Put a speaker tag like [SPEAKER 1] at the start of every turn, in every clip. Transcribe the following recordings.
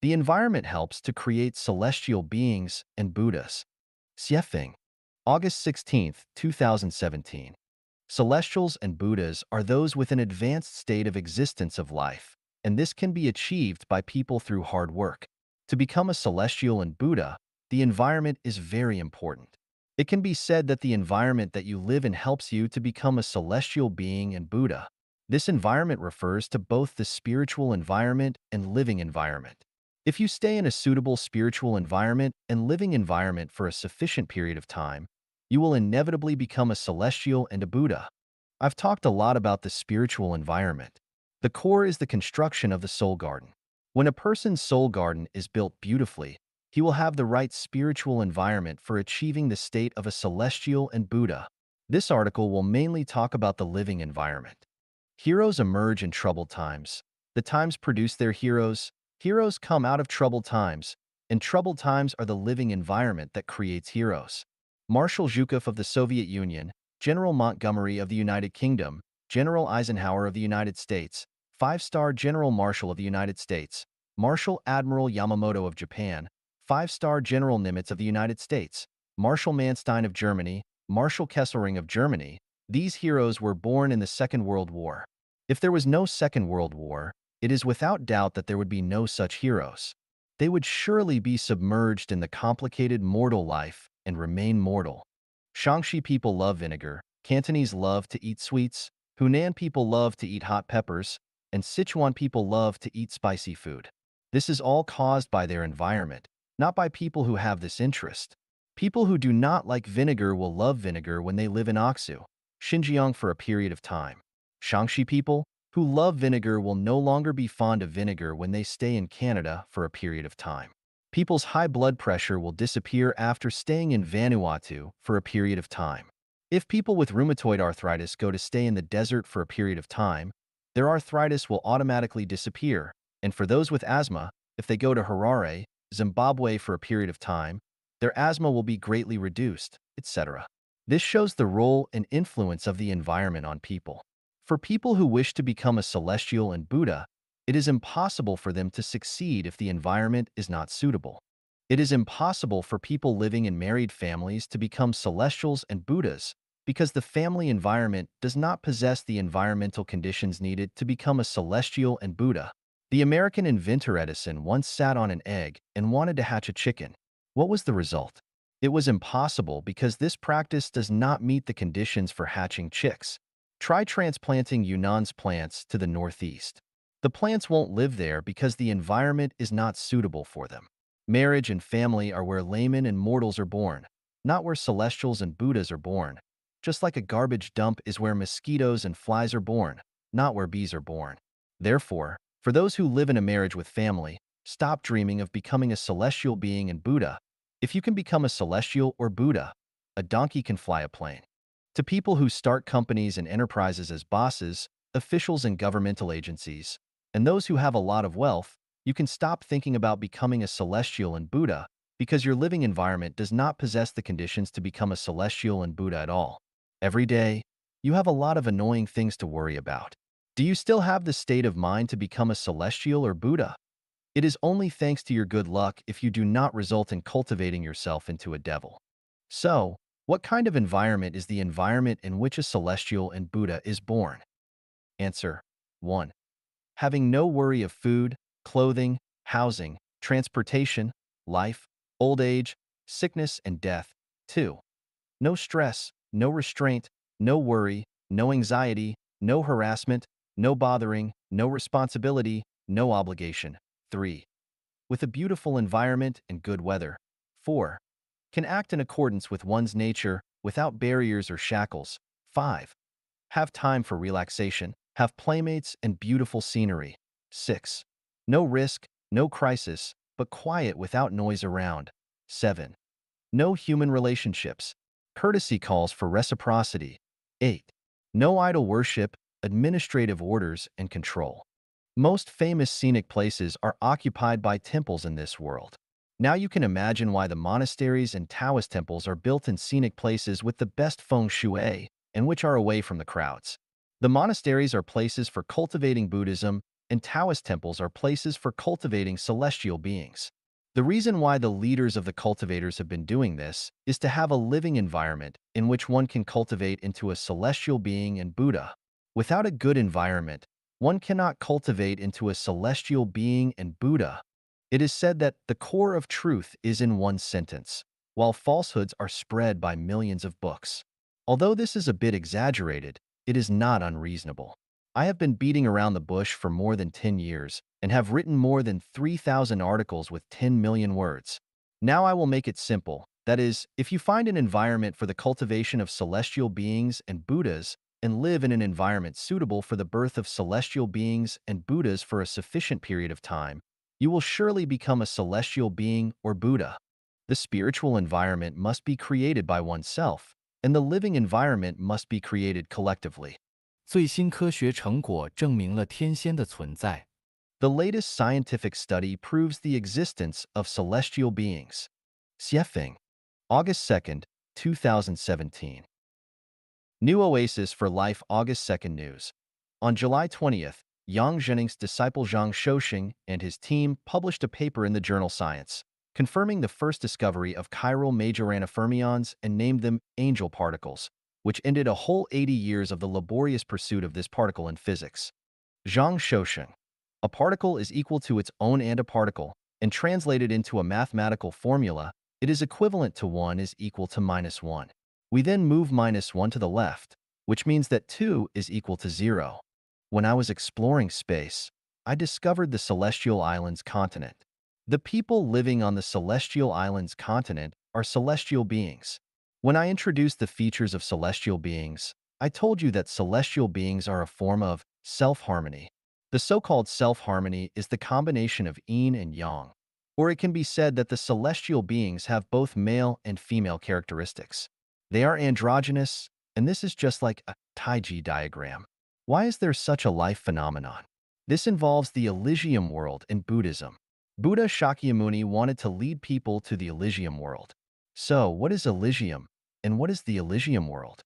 [SPEAKER 1] The environment helps to create celestial beings and Buddhas. Xiefeng, August 16, 2017. Celestials and Buddhas are those with an advanced state of existence of life, and this can be achieved by people through hard work. To become a celestial and Buddha, the environment is very important. It can be said that the environment that you live in helps you to become a celestial being and Buddha. This environment refers to both the spiritual environment and living environment. If you stay in a suitable spiritual environment and living environment for a sufficient period of time, you will inevitably become a celestial and a Buddha. I've talked a lot about the spiritual environment. The core is the construction of the soul garden. When a person's soul garden is built beautifully, he will have the right spiritual environment for achieving the state of a celestial and Buddha. This article will mainly talk about the living environment. Heroes emerge in troubled times. The times produce their heroes. Heroes come out of troubled times, and troubled times are the living environment that creates heroes. Marshal Zhukov of the Soviet Union, General Montgomery of the United Kingdom, General Eisenhower of the United States, five-star General Marshal of the United States, Marshal Admiral Yamamoto of Japan, five-star General Nimitz of the United States, Marshal Manstein of Germany, Marshal Kesselring of Germany. These heroes were born in the Second World War. If there was no Second World War, it is without doubt that there would be no such heroes. They would surely be submerged in the complicated mortal life and remain mortal. Shaanxi people love vinegar, Cantonese love to eat sweets, Hunan people love to eat hot peppers, and Sichuan people love to eat spicy food. This is all caused by their environment, not by people who have this interest. People who do not like vinegar will love vinegar when they live in Aksu, Xinjiang for a period of time. Shaanxi people who love vinegar will no longer be fond of vinegar when they stay in Canada for a period of time. People's high blood pressure will disappear after staying in Vanuatu for a period of time. If people with rheumatoid arthritis go to stay in the desert for a period of time, their arthritis will automatically disappear, and for those with asthma, if they go to Harare, Zimbabwe for a period of time, their asthma will be greatly reduced, etc. This shows the role and influence of the environment on people. For people who wish to become a celestial and Buddha, it is impossible for them to succeed if the environment is not suitable. It is impossible for people living in married families to become celestials and Buddhas because the family environment does not possess the environmental conditions needed to become a celestial and Buddha. The American inventor Edison once sat on an egg and wanted to hatch a chicken. What was the result? It was impossible because this practice does not meet the conditions for hatching chicks. Try transplanting Yunnan's plants to the northeast. The plants won't live there because the environment is not suitable for them. Marriage and family are where laymen and mortals are born, not where celestials and Buddhas are born. Just like a garbage dump is where mosquitoes and flies are born, not where bees are born. Therefore, for those who live in a marriage with family, stop dreaming of becoming a celestial being and Buddha. If you can become a celestial or Buddha, a donkey can fly a plane. To people who start companies and enterprises as bosses, officials and governmental agencies, and those who have a lot of wealth, you can stop thinking about becoming a celestial and Buddha because your living environment does not possess the conditions to become a celestial and Buddha at all. Every day, you have a lot of annoying things to worry about. Do you still have the state of mind to become a celestial or Buddha? It is only thanks to your good luck if you do not result in cultivating yourself into a devil. So, what kind of environment is the environment in which a celestial and Buddha is born? Answer: 1. Having no worry of food, clothing, housing, transportation, life, old age, sickness, and death. 2. No stress, no restraint, no worry, no anxiety, no harassment, no bothering, no responsibility, no obligation. 3. With a beautiful environment and good weather. 4. Can act in accordance with one's nature without barriers or shackles. 5. Have time for relaxation, have playmates and beautiful scenery. 6. No risk, no crisis, but quiet without noise around. 7. No human relationships, courtesy calls for reciprocity. 8. No idol worship, administrative orders and control. Most famous scenic places are occupied by temples in this world. Now you can imagine why the monasteries and Taoist temples are built in scenic places with the best feng shui and which are away from the crowds. The monasteries are places for cultivating Buddhism and Taoist temples are places for cultivating celestial beings. The reason why the leaders of the cultivators have been doing this is to have a living environment in which one can cultivate into a celestial being and Buddha. Without a good environment, one cannot cultivate into a celestial being and Buddha. It is said that the core of truth is in one sentence, while falsehoods are spread by millions of books. Although this is a bit exaggerated, it is not unreasonable. I have been beating around the bush for more than 10 years and have written more than 3,000 articles with 10 million words. Now I will make it simple. That is, if you find an environment for the cultivation of celestial beings and Buddhas and live in an environment suitable for the birth of celestial beings and Buddhas for a sufficient period of time, you will surely become a celestial being or Buddha. The spiritual environment must be created by oneself, and the living environment must be created collectively.
[SPEAKER 2] 最新科学成果证明了天仙的存在。
[SPEAKER 1] The latest scientific study proves the existence of celestial beings. Xiefeng, August 2nd, 2017. New Oasis for Life August 2nd News. On July 20th, Yang Zhening's disciple Zhang Shoxing and his team published a paper in the journal Science, confirming the first discovery of chiral Majorana fermions and named them angel particles, which ended a whole 80 years of the laborious pursuit of this particle in physics. Zhang Shoxing. A particle is equal to its own antiparticle, and translated into a mathematical formula, it is equivalent to 1 is equal to -1. We then move -1 to the left, which means that 2 is equal to 0. When I was exploring space, I discovered the Celestial Islands continent. The people living on the Celestial Islands continent are celestial beings. When I introduced the features of celestial beings, I told you that celestial beings are a form of self-harmony. The so-called self-harmony is the combination of yin and yang, or it can be said that the celestial beings have both male and female characteristics. They are androgynous, and this is just like a Taiji diagram. Why is there such a life phenomenon? This involves the Elysium world in Buddhism. Buddha Shakyamuni wanted to lead people to the Elysium world. So, what is Elysium, and what is the Elysium world?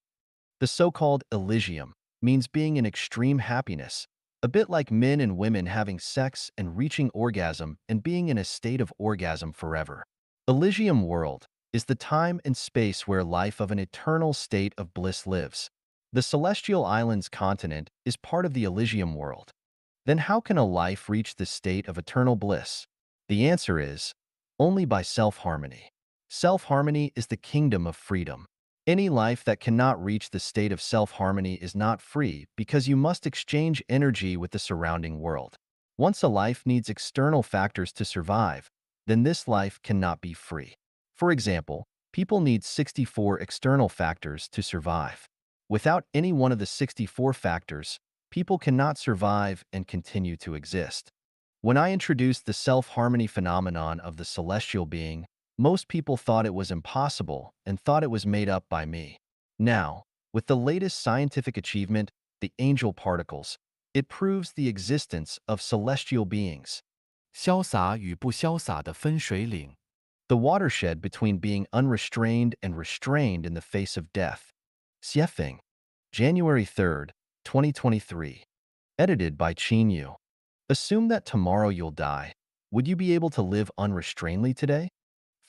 [SPEAKER 1] The so-called Elysium means being in extreme happiness, a bit like men and women having sex and reaching orgasm and being in a state of orgasm forever. Elysium world is the time and space where life of an eternal state of bliss lives. The Celestial Islands continent is part of the Elysium world. Then how can a life reach the state of eternal bliss? The answer is only by self-harmony. Self-harmony is the kingdom of freedom. Any life that cannot reach the state of self-harmony is not free because you must exchange energy with the surrounding world. Once a life needs external factors to survive, then this life cannot be free. For example, people need 64 external factors to survive. Without any one of the 64 factors, people cannot survive and continue to exist. When I introduced the self-harmony phenomenon of the celestial being, most people thought it was impossible and thought it was made up by me. Now, with the latest scientific achievement, the angel particles, it proves the existence of celestial beings.
[SPEAKER 2] 潇洒与不潇洒的分水岭。
[SPEAKER 1] The watershed between being unrestrained and restrained in the face of death. Xiefeng, January 3rd, 2023. Edited by Qin Yu. Assume that tomorrow you'll die. Would you be able to live unrestrainedly today?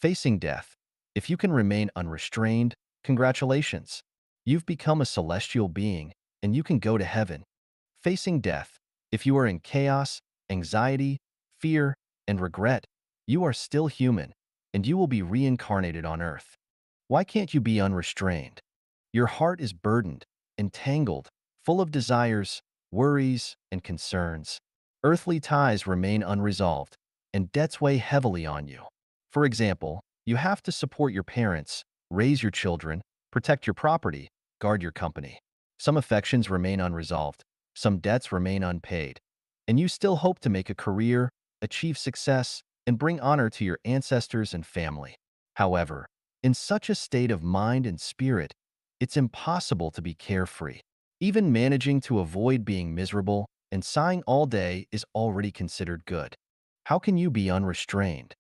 [SPEAKER 1] Facing death. If you can remain unrestrained, congratulations. You've become a celestial being, and you can go to heaven. Facing death. If you are in chaos, anxiety, fear, and regret, you are still human, and you will be reincarnated on earth. Why can't you be unrestrained? Your heart is burdened, entangled, full of desires, worries, and concerns. Earthly ties remain unresolved, and debts weigh heavily on you. For example, you have to support your parents, raise your children, protect your property, guard your company. Some affections remain unresolved, some debts remain unpaid, and you still hope to make a career, achieve success, and bring honor to your ancestors and family. However, in such a state of mind and spirit, it's impossible to be carefree. Even managing to avoid being miserable and sighing all day is already considered good. How can you be unrestrained?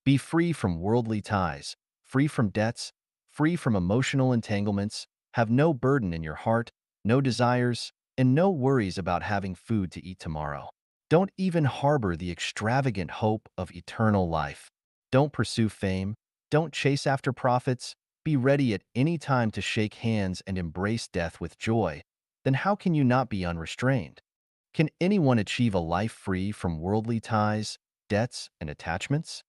[SPEAKER 1] Be free from worldly ties, free from debts, free from emotional entanglements, have no burden in your heart, no desires, and no worries about having food to eat tomorrow. Don't even harbor the extravagant hope of eternal life. Don't pursue fame. Don't chase after profits. Be ready at any time to shake hands and embrace death with joy. Then how can you not be unrestrained? Can anyone achieve a life free from worldly ties, debts, and attachments?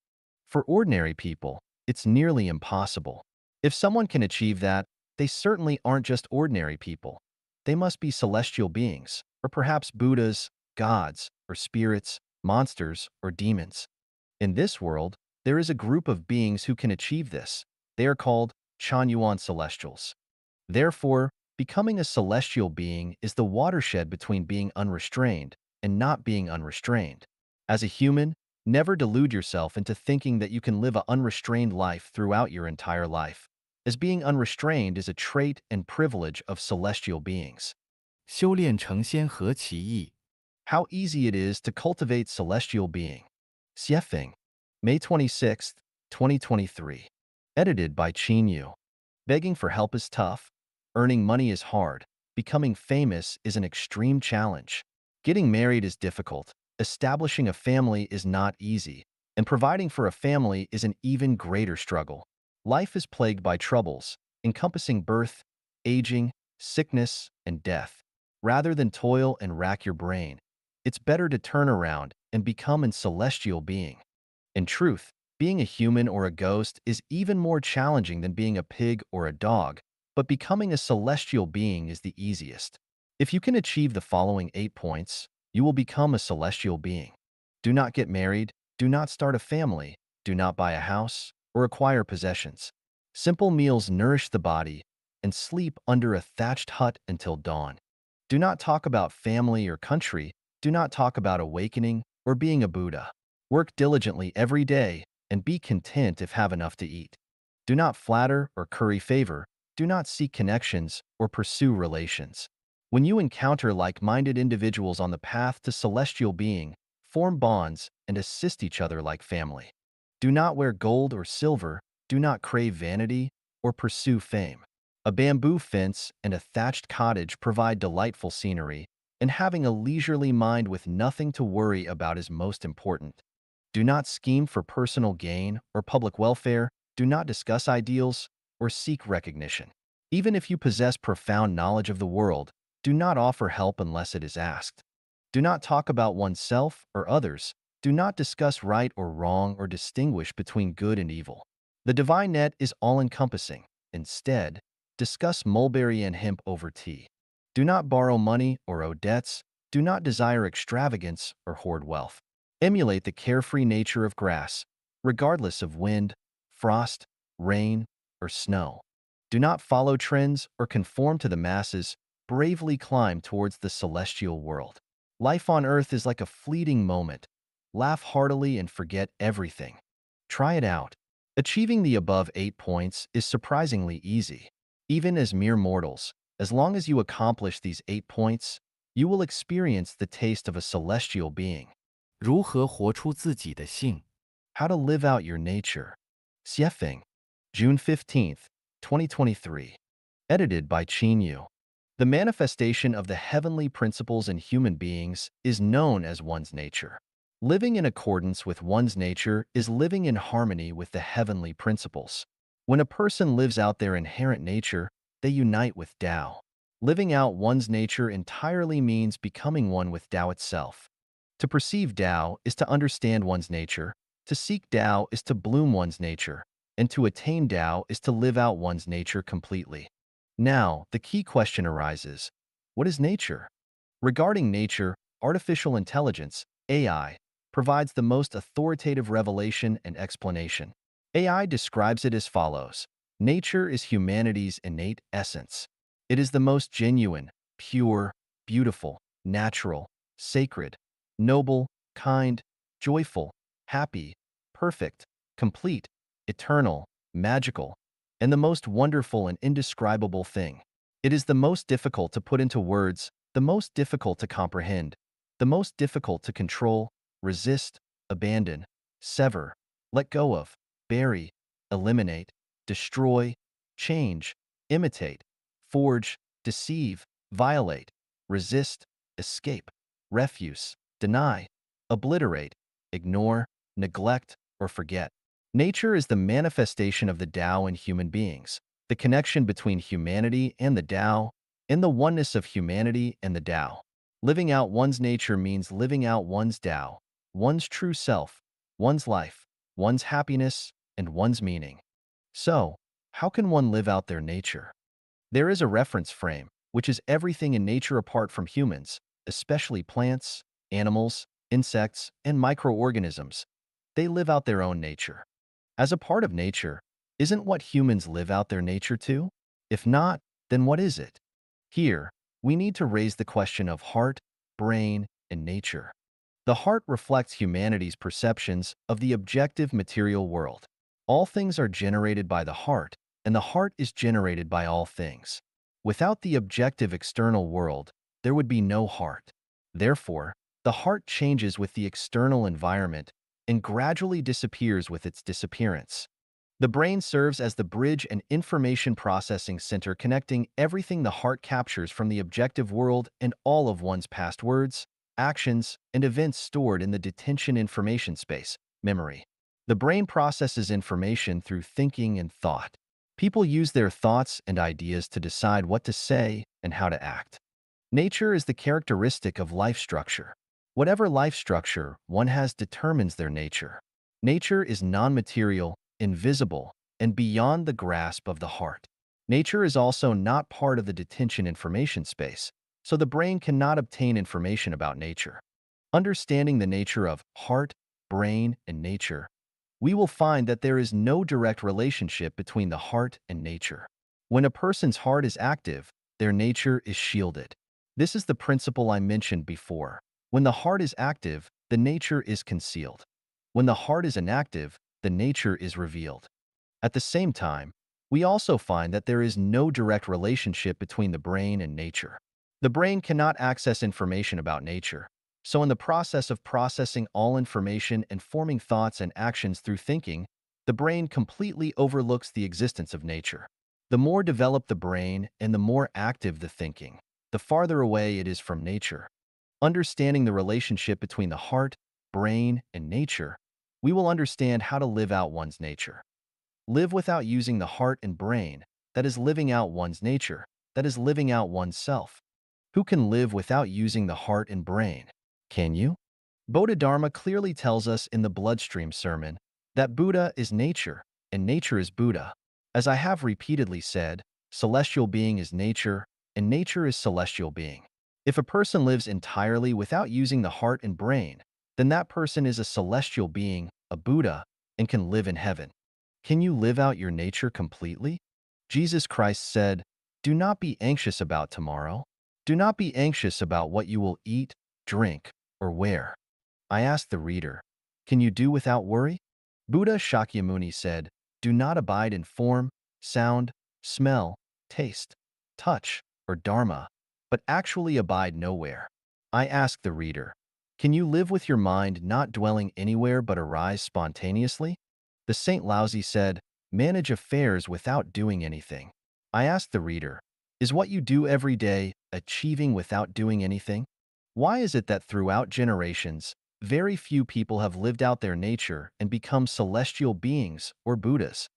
[SPEAKER 1] For ordinary people, it's nearly impossible. If someone can achieve that, they certainly aren't just ordinary people. They must be celestial beings, or perhaps Buddhas, gods, or spirits, monsters, or demons. In this world, there is a group of beings who can achieve this. They are called Chanyuan celestials. Therefore, becoming a celestial being is the watershed between being unrestrained and not being unrestrained. As a human, never delude yourself into thinking that you can live an unrestrained life throughout your entire life, as being unrestrained is a trait and privilege of celestial beings.
[SPEAKER 2] 修炼成仙何其易！How
[SPEAKER 1] easy it is to cultivate celestial being. Xiefeng, May 26, 2023. Edited by Qin Yu. Begging for help is tough. Earning money is hard. Becoming famous is an extreme challenge. Getting married is difficult. Establishing a family is not easy. And providing for a family is an even greater struggle. Life is plagued by troubles, encompassing birth, aging, sickness, and death. Rather than toil and rack your brain, it's better to turn around and become a celestial being. In truth, being a human or a ghost is even more challenging than being a pig or a dog, but becoming a celestial being is the easiest. If you can achieve the following 8 points, you will become a celestial being. Do not get married, do not start a family, do not buy a house, or acquire possessions. Simple meals nourish the body, and sleep under a thatched hut until dawn. Do not talk about family or country, do not talk about awakening or being a Buddha. Work diligently every day and be content if have enough to eat. Do not flatter or curry favor. Do not seek connections or pursue relations. When you encounter like-minded individuals on the path to celestial being, form bonds and assist each other like family. Do not wear gold or silver. Do not crave vanity or pursue fame. A bamboo fence and a thatched cottage provide delightful scenery, and having a leisurely mind with nothing to worry about is most important. Do not scheme for personal gain or public welfare. Do not discuss ideals or seek recognition. Even if you possess profound knowledge of the world, do not offer help unless it is asked. Do not talk about oneself or others. Do not discuss right or wrong or distinguish between good and evil. The divine net is all-encompassing. Instead, discuss mulberry and hemp over tea. Do not borrow money or owe debts. Do not desire extravagance or hoard wealth. Emulate the carefree nature of grass, regardless of wind, frost, rain, or snow. Do not follow trends or conform to the masses. Bravely climb towards the celestial world. Life on earth is like a fleeting moment. Laugh heartily and forget everything. Try it out. Achieving the above 8 points is surprisingly easy. Even as mere mortals, as long as you accomplish these 8 points, you will experience the taste of a celestial being.
[SPEAKER 2] 如何活出自己的性？
[SPEAKER 1] How to live out your nature. Xiefeng, June 15, 2023. Edited by Qin Yu. The manifestation of the heavenly principles in human beings is known as one's nature. Living in accordance with one's nature is living in harmony with the heavenly principles. When a person lives out their inherent nature, they unite with Tao. Living out one's nature entirely means becoming one with Tao itself. To perceive Tao is to understand one's nature, to seek Tao is to bloom one's nature, and to attain Tao is to live out one's nature completely. Now, the key question arises: what is nature? Regarding nature, artificial intelligence, AI, provides the most authoritative revelation and explanation. AI describes it as follows: nature is humanity's innate essence. It is the most genuine, pure, beautiful, natural, sacred, noble, kind, joyful, happy, perfect, complete, eternal, magical, and the most wonderful and indescribable thing. It is the most difficult to put into words, the most difficult to comprehend, the most difficult to control, resist, abandon, sever, let go of, bury, eliminate, destroy, change, imitate, forge, deceive, violate, resist, escape, refuse, deny, obliterate, ignore, neglect, or forget. Nature is the manifestation of the Tao in human beings, the connection between humanity and the Tao, and the oneness of humanity and the Tao. Living out one's nature means living out one's Tao, one's true self, one's life, one's happiness, and one's meaning. So, how can one live out their nature? There is a reference frame, which is everything in nature apart from humans, especially plants, animals, insects, and microorganisms. They live out their own nature. As a part of nature, isn't what humans live out their nature too? If not, then what is it? Here, we need to raise the question of heart, brain, and nature. The heart reflects humanity's perceptions of the objective material world. All things are generated by the heart, and the heart is generated by all things. Without the objective external world, there would be no heart. Therefore, the heart changes with the external environment and gradually disappears with its disappearance. The brain serves as the bridge and information processing center connecting everything the heart captures from the objective world and all of one's past words, actions, and events stored in the detention information space, memory. The brain processes information through thinking and thought. People use their thoughts and ideas to decide what to say and how to act. Nature is the characteristic of life structure. Whatever life structure one has determines their nature. Nature is non-material, invisible, and beyond the grasp of the heart. Nature is also not part of the detention information space, so the brain cannot obtain information about nature. Understanding the nature of heart, brain, and nature, we will find that there is no direct relationship between the heart and nature. When a person's heart is active, their nature is shielded. This is the principle I mentioned before. When the heart is active, the nature is concealed. When the heart is inactive, the nature is revealed. At the same time, we also find that there is no direct relationship between the brain and nature. The brain cannot access information about nature, so in the process of processing all information and forming thoughts and actions through thinking, the brain completely overlooks the existence of nature. The more developed the brain and the more active the thinking, the farther away it is from nature. Understanding the relationship between the heart, brain, and nature, we will understand how to live out one's nature. Live without using the heart and brain, that is living out one's nature, that is living out one's self. Who can live without using the heart and brain? Can you? Bodhidharma clearly tells us in the Bloodstream Sermon that Buddha is nature, and nature is Buddha. As I have repeatedly said, celestial being is nature, and nature is celestial being. If a person lives entirely without using the heart and brain, then that person is a celestial being, a Buddha, and can live in heaven. Can you live out your nature completely? Jesus Christ said, "Do not be anxious about tomorrow. Do not be anxious about what you will eat, drink, or wear." I ask the reader, can you do without worry? Buddha Shakyamuni said, "Do not abide in form, sound, smell, taste, touch, or dharma, but actually abide nowhere." I ask the reader, can you live with your mind not dwelling anywhere but arise spontaneously? The Saint Laozi said, "Manage affairs without doing anything." I ask the reader, is what you do every day achieving without doing anything? Why is it that throughout generations, very few people have lived out their nature and become celestial beings or Buddhas?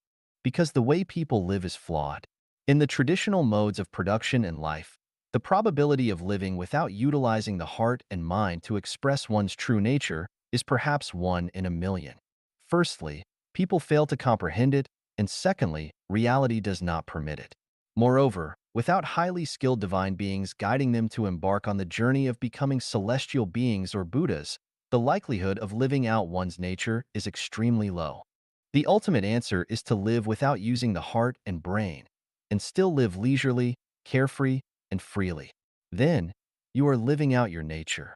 [SPEAKER 1] Because the way people live is flawed. In the traditional modes of production and life, the probability of living without utilizing the heart and mind to express one's true nature is perhaps 1 in a million. Firstly, people fail to comprehend it, and secondly, reality does not permit it. Moreover, without highly skilled divine beings guiding them to embark on the journey of becoming celestial beings or Buddhas, the likelihood of living out one's nature is extremely low. The ultimate answer is to live without using the heart and brain, and still live leisurely, carefree, and freely. Then, you are living out your nature.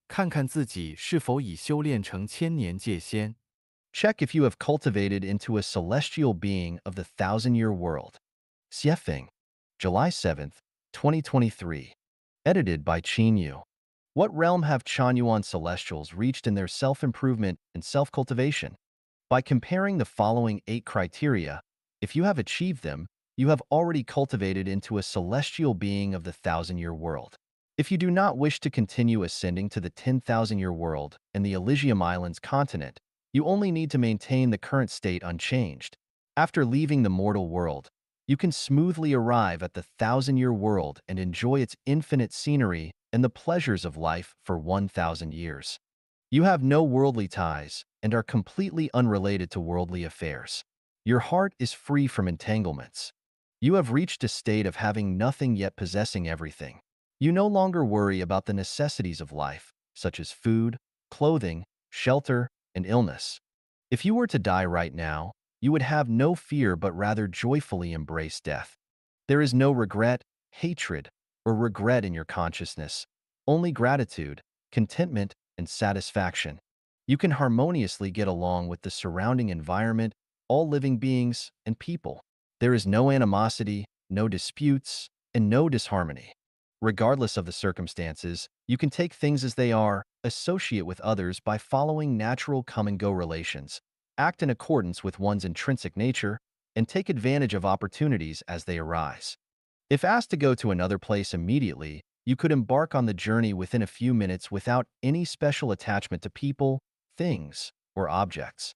[SPEAKER 2] 看看自己是否已修炼成千年界仙。
[SPEAKER 1] Check if you have cultivated into a celestial being of the thousand-year world. Xiefeng, July 7th, 2023. Edited by Qin Yu. What realm have Chanyuan celestials reached in their self-improvement and self-cultivation? By comparing the following 8 criteria, if you have achieved them, you have already cultivated into a celestial being of the thousand-year world. If you do not wish to continue ascending to the 10,000-year world and the Elysium Islands continent, you only need to maintain the current state unchanged. After leaving the mortal world, you can smoothly arrive at the 1,000-year world and enjoy its infinite scenery and the pleasures of life for 1,000 years. You have no worldly ties and are completely unrelated to worldly affairs. Your heart is free from entanglements. You have reached a state of having nothing yet possessing everything. You no longer worry about the necessities of life, such as food, clothing, shelter, and illness. If you were to die right now, you would have no fear but rather joyfully embrace death. There is no regret, hatred, or regret in your consciousness, only gratitude, contentment, and satisfaction. You can harmoniously get along with the surrounding environment, all living beings, and people. There is no animosity, no disputes, and no disharmony. Regardless of the circumstances, you can take things as they are, associate with others by following natural come-and-go relations, act in accordance with one's intrinsic nature, and take advantage of opportunities as they arise. If asked to go to another place immediately, you could embark on the journey within a few minutes without any special attachment to people, things, or objects.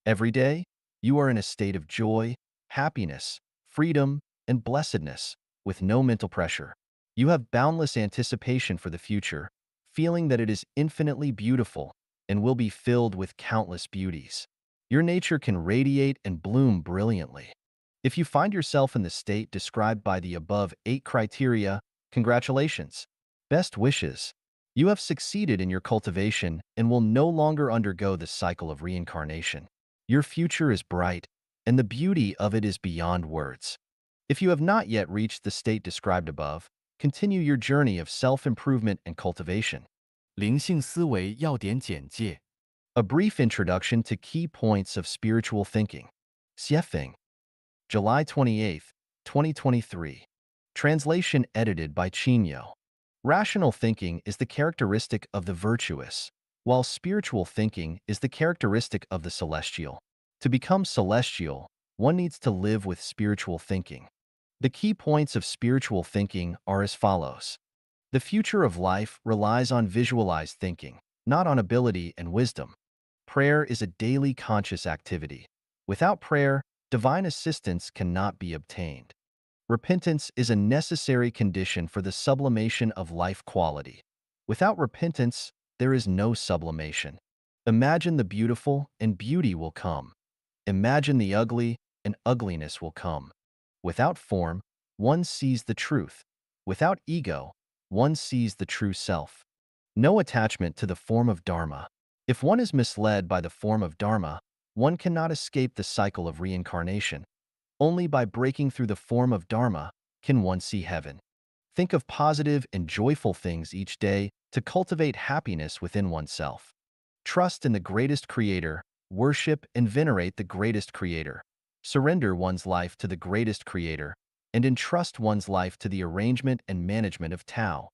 [SPEAKER 1] Every day, you are in a state of joy, happiness, freedom, and blessedness, with no mental pressure. You have boundless anticipation for the future, feeling that it is infinitely beautiful and will be filled with countless beauties. Your nature can radiate and bloom brilliantly. If you find yourself in the state described by the above 8 criteria, congratulations. Best wishes. You have succeeded in your cultivation and will no longer undergo the cycle of reincarnation. Your future is bright, and the beauty of it is beyond words. If you have not yet reached the state described above, continue your journey of self-improvement and cultivation.
[SPEAKER 2] 灵性思维要点简介。
[SPEAKER 1] A brief introduction to key points of spiritual thinking. Xiefeng, July 28, 2023. Translation edited by Chinyo. Rational thinking is the characteristic of the virtuous, while spiritual thinking is the characteristic of the celestial. To become celestial, one needs to live with spiritual thinking. The key points of spiritual thinking are as follows. The future of life relies on visualized thinking, not on ability and wisdom. Prayer is a daily conscious activity. Without prayer, divine assistance cannot be obtained. Repentance is a necessary condition for the sublimation of life quality. Without repentance, there is no sublimation. Imagine the beautiful, and beauty will come. Imagine the ugly, and ugliness will come. Without form, one sees the truth. Without ego, one sees the true self. No attachment to the form of Dharma. If one is misled by the form of Dharma, one cannot escape the cycle of reincarnation. Only by breaking through the form of Dharma can one see heaven. Think of positive and joyful things each day to cultivate happiness within oneself. Trust in the greatest creator, worship and venerate the greatest creator. Surrender one's life to the greatest creator, and entrust one's life to the arrangement and management of Tao.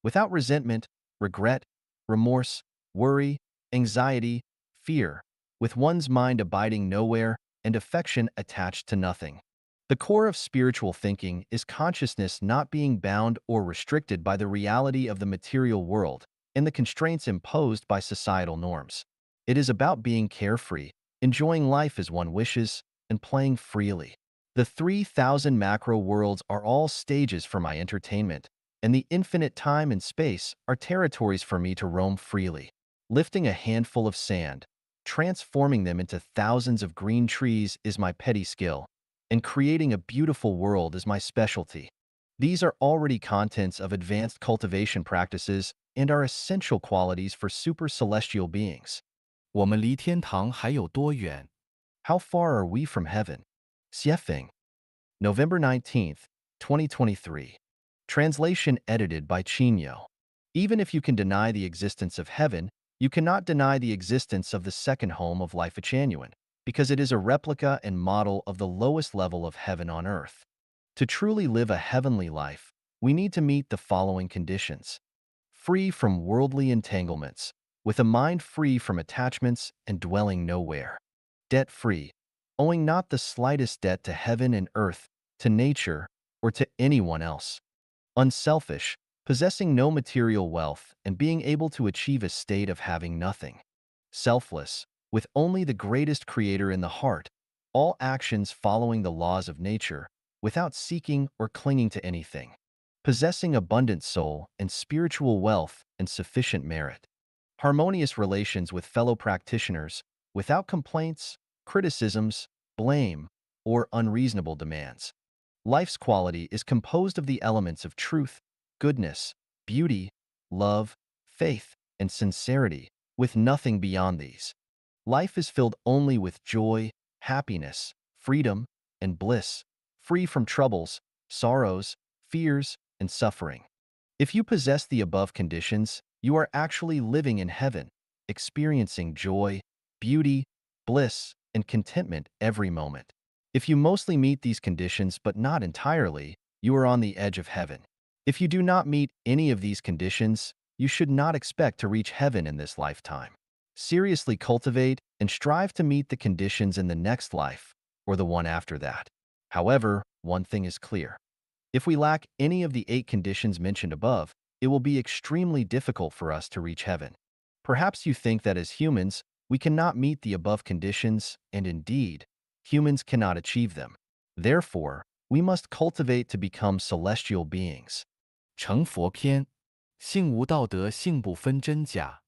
[SPEAKER 1] Without resentment, regret, remorse, worry, anxiety, fear, with one's mind abiding nowhere and affection attached to nothing. The core of spiritual thinking is consciousness not being bound or restricted by the reality of the material world and the constraints imposed by societal norms. It is about being carefree, enjoying life as one wishes, and playing freely. The 3,000 macro worlds are all stages for my entertainment, and the infinite time and space are territories for me to roam freely. Lifting a handful of sand, transforming them into thousands of green trees is my petty skill, and creating a beautiful world is my specialty. These are already contents of advanced cultivation practices and are essential qualities for super celestial beings.
[SPEAKER 2] 我们离天堂还有多远？
[SPEAKER 1] How far are we from heaven? Xiefeng, November 19th, 2023. Translation edited by Chinyo. Even if you can deny the existence of heaven, you cannot deny the existence of the second home of life Echanuan, because it is a replica and model of the lowest level of heaven on earth. To truly live a heavenly life, we need to meet the following conditions. Free from worldly entanglements, with a mind free from attachments and dwelling nowhere. Debt-free, owing not the slightest debt to heaven and earth, to nature, or to anyone else. Unselfish, possessing no material wealth and being able to achieve a state of having nothing. Selfless, with only the greatest creator in the heart, all actions following the laws of nature, without seeking or clinging to anything. Possessing abundant soul and spiritual wealth and sufficient merit. Harmonious relations with fellow practitioners, without complaints, criticisms, blame, or unreasonable demands. Life's quality is composed of the elements of truth, goodness, beauty, love, faith, and sincerity, with nothing beyond these. Life is filled only with joy, happiness, freedom, and bliss, free from troubles, sorrows, fears, and suffering. If you possess the above conditions, you are actually living in heaven, experiencing joy, beauty, bliss, and contentment every moment. If you mostly meet these conditions but not entirely, you are on the edge of heaven. If you do not meet any of these conditions, you should not expect to reach heaven in this lifetime. Seriously cultivate and strive to meet the conditions in the next life or the one after that. However, one thing is clear. If we lack any of the 8 conditions mentioned above, it will be extremely difficult for us to reach heaven. Perhaps you think that as humans, we cannot meet the above conditions, and indeed, humans cannot achieve them. Therefore, we must cultivate to become celestial beings.
[SPEAKER 2] 成佛篇，性无道德，性不分真假。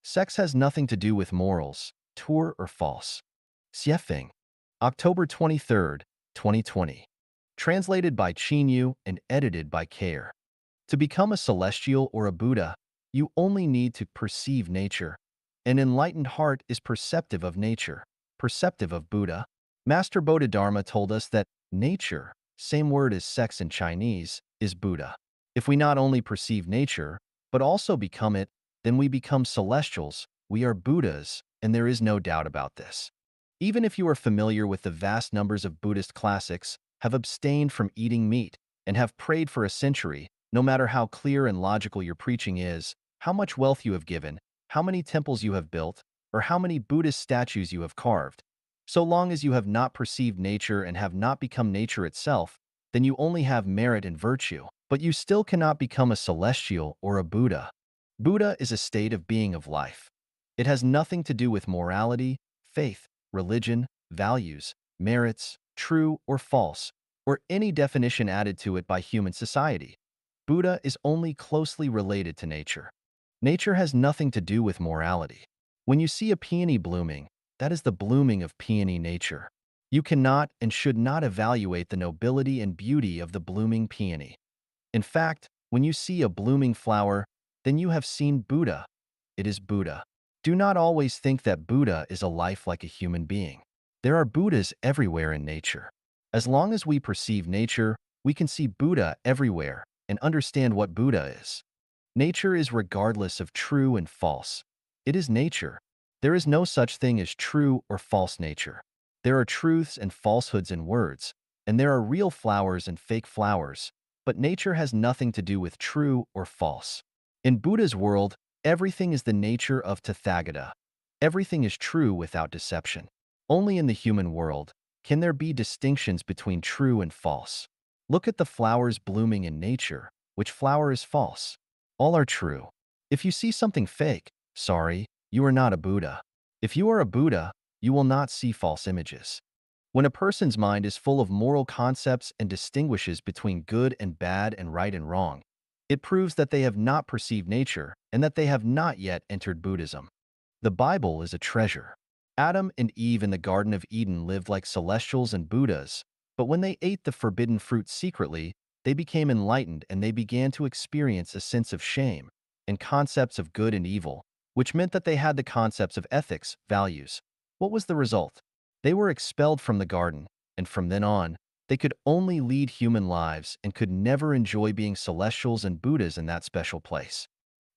[SPEAKER 1] Sex has nothing to do with morals, true or false. Xiefeng, October 23rd, 2020. Translated by Qinyu and edited by Care. To become a celestial or a Buddha, you only need to perceive nature. An enlightened heart is perceptive of nature, perceptive of Buddha. Master Bodhidharma told us that nature, same word as sex in Chinese, is Buddha. If we not only perceive nature, but also become it, then we become celestials, we are Buddhas, and there is no doubt about this. Even if you are familiar with the vast numbers of Buddhist classics, have abstained from eating meat, and have prayed for a century, no matter how clear and logical your preaching is, how much wealth you have given, how many temples you have built, or how many Buddhist statues you have carved, so long as you have not perceived nature and have not become nature itself, then you only have merit and virtue, but you still cannot become a celestial or a Buddha. Buddha is a state of being of life. It has nothing to do with morality, faith, religion, values, merits, true or false, or any definition added to it by human society. Buddha is only closely related to nature. Nature has nothing to do with morality. When you see a peony blooming, that is the blooming of peony nature. You cannot and should not evaluate the nobility and beauty of the blooming peony. In fact, when you see a blooming flower, then you have seen Buddha. It is Buddha. Do not always think that Buddha is a life like a human being. There are Buddhas everywhere in nature. As long as we perceive nature, we can see Buddha everywhere and understand what Buddha is. Nature is regardless of true and false. It is nature. There is no such thing as true or false nature. There are truths and falsehoods in words, and there are real flowers and fake flowers, but nature has nothing to do with true or false. In Buddha's world, everything is the nature of Tathagata. Everything is true without deception. Only in the human world can there be distinctions between true and false. Look at the flowers blooming in nature. Which flower is false? All are true. If you see something fake, sorry, you are not a Buddha. If you are a Buddha, you will not see false images. When a person's mind is full of moral concepts and distinguishes between good and bad and right and wrong, it proves that they have not perceived nature and that they have not yet entered Buddhism. The Bible is a treasure. Adam and Eve in the Garden of Eden lived like celestials and Buddhas, but when they ate the forbidden fruit secretly, they became enlightened and they began to experience a sense of shame and concepts of good and evil, which meant that they had the concepts of ethics, values. What was the result? They were expelled from the garden, and from then on, they could only lead human lives and could never enjoy being celestials and Buddhas in that special place.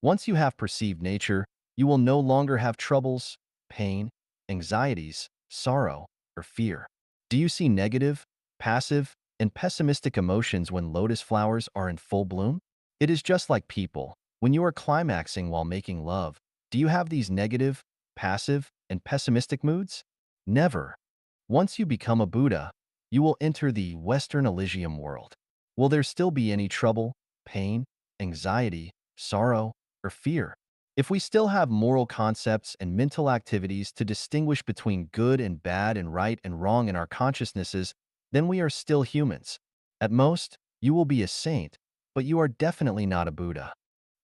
[SPEAKER 1] Once you have perceived nature, you will no longer have troubles, pain, anxieties, sorrow, or fear. Do you see negative, passive, and pessimistic emotions when lotus flowers are in full bloom? It is just like people. When you are climaxing while making love, do you have these negative, passive, and pessimistic moods? Never. Once you become a Buddha, you will enter the Western Elysium world. Will there still be any trouble, pain, anxiety, sorrow, or fear. If we still have moral concepts and mental activities to distinguish between good and bad and right and wrong in our consciousnesses, then we are still humans. At most, you will be a saint, but you are definitely not a Buddha.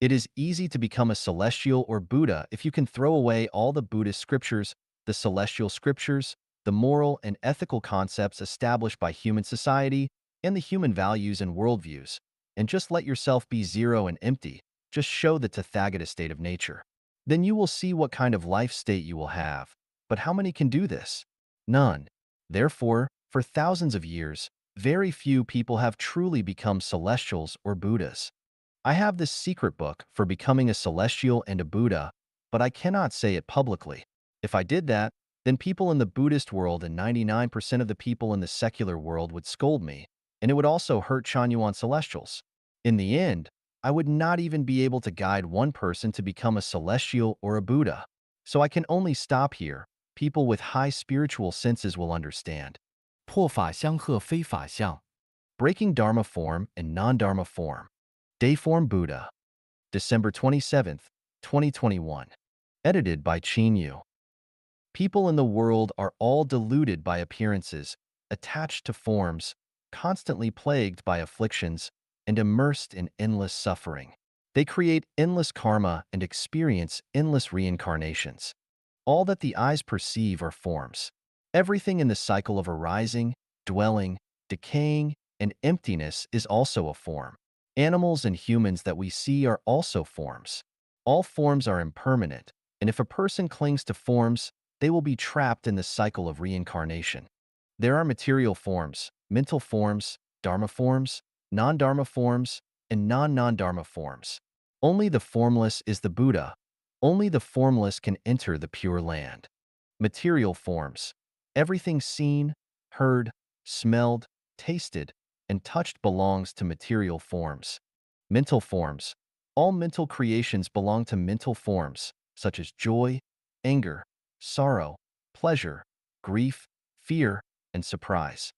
[SPEAKER 1] It is easy to become a celestial or Buddha if you can throw away all the Buddhist scriptures, the celestial scriptures, the moral and ethical concepts established by human society, and the human values and worldviews, and just let yourself be zero and empty. Just show the Tathagata state of nature. Then you will see what kind of life state you will have. But how many can do this? None. Therefore, for thousands of years, very few people have truly become celestials or Buddhas. I have this secret book for becoming a celestial and a Buddha, but I cannot say it publicly. If I did that, then people in the Buddhist world and 99% of the people in the secular world would scold me, and it would also hurt Chanyuan celestials. In the end, I would not even be able to guide one person to become a celestial or a Buddha. So I can only stop here. People with high spiritual senses will understand.
[SPEAKER 2] 破法相和非法相。
[SPEAKER 1] Breaking Dharma form and non-Dharma form. Dayform Buddha. December 27th, 2021. Edited by Qin Yu. People in the world are all deluded by appearances, attached to forms, constantly plagued by afflictions, and immersed in endless suffering. They create endless karma and experience endless reincarnations. All that the eyes perceive are forms. Everything in the cycle of arising, dwelling, decaying, and emptiness is also a form. Animals and humans that we see are also forms. All forms are impermanent, and if a person clings to forms, they will be trapped in the cycle of reincarnation. There are material forms, mental forms, dharma forms, non-dharma forms, and non-dharma forms. Only the formless is the Buddha. Only the formless can enter the Pure Land. Material forms. Everything seen, heard, smelled, tasted, and touched belongs to material forms. Mental forms. All mental creations belong to mental forms, such as joy, anger, sorrow, pleasure, grief, fear, and surprise.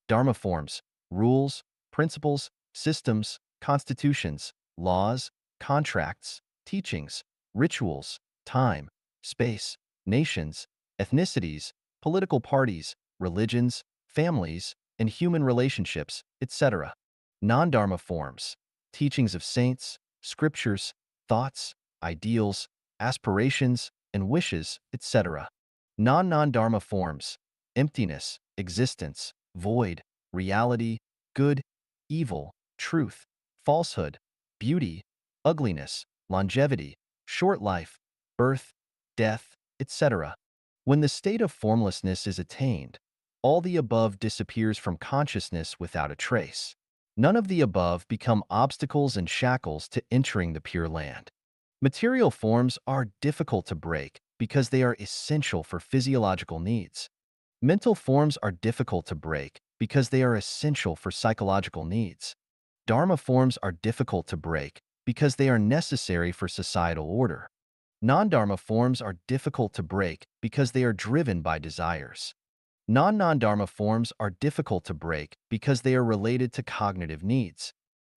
[SPEAKER 1] Dharma forms. Rules, principles, systems, constitutions, laws, contracts, teachings, rituals, time, space, nations, ethnicities, political parties, religions, families, and human relationships, etc. Non-Dharma forms, teachings of saints, scriptures, thoughts, ideals, aspirations, and wishes, etc. Non-Dharma forms, emptiness, existence, void, reality, good, evil, truth, falsehood, beauty, ugliness, longevity, short life, birth, death, etc. When the state of formlessness is attained, all the above disappears from consciousness without a trace. None of the above become obstacles and shackles to entering the Pure Land. Material forms are difficult to break because they are essential for physiological needs. Mental forms are difficult to break because they are essential for psychological needs. Dharma forms are difficult to break because they are necessary for societal order. Non-Dharma forms are difficult to break because they are driven by desires. Non-Dharma forms are difficult to break because they are related to cognitive needs.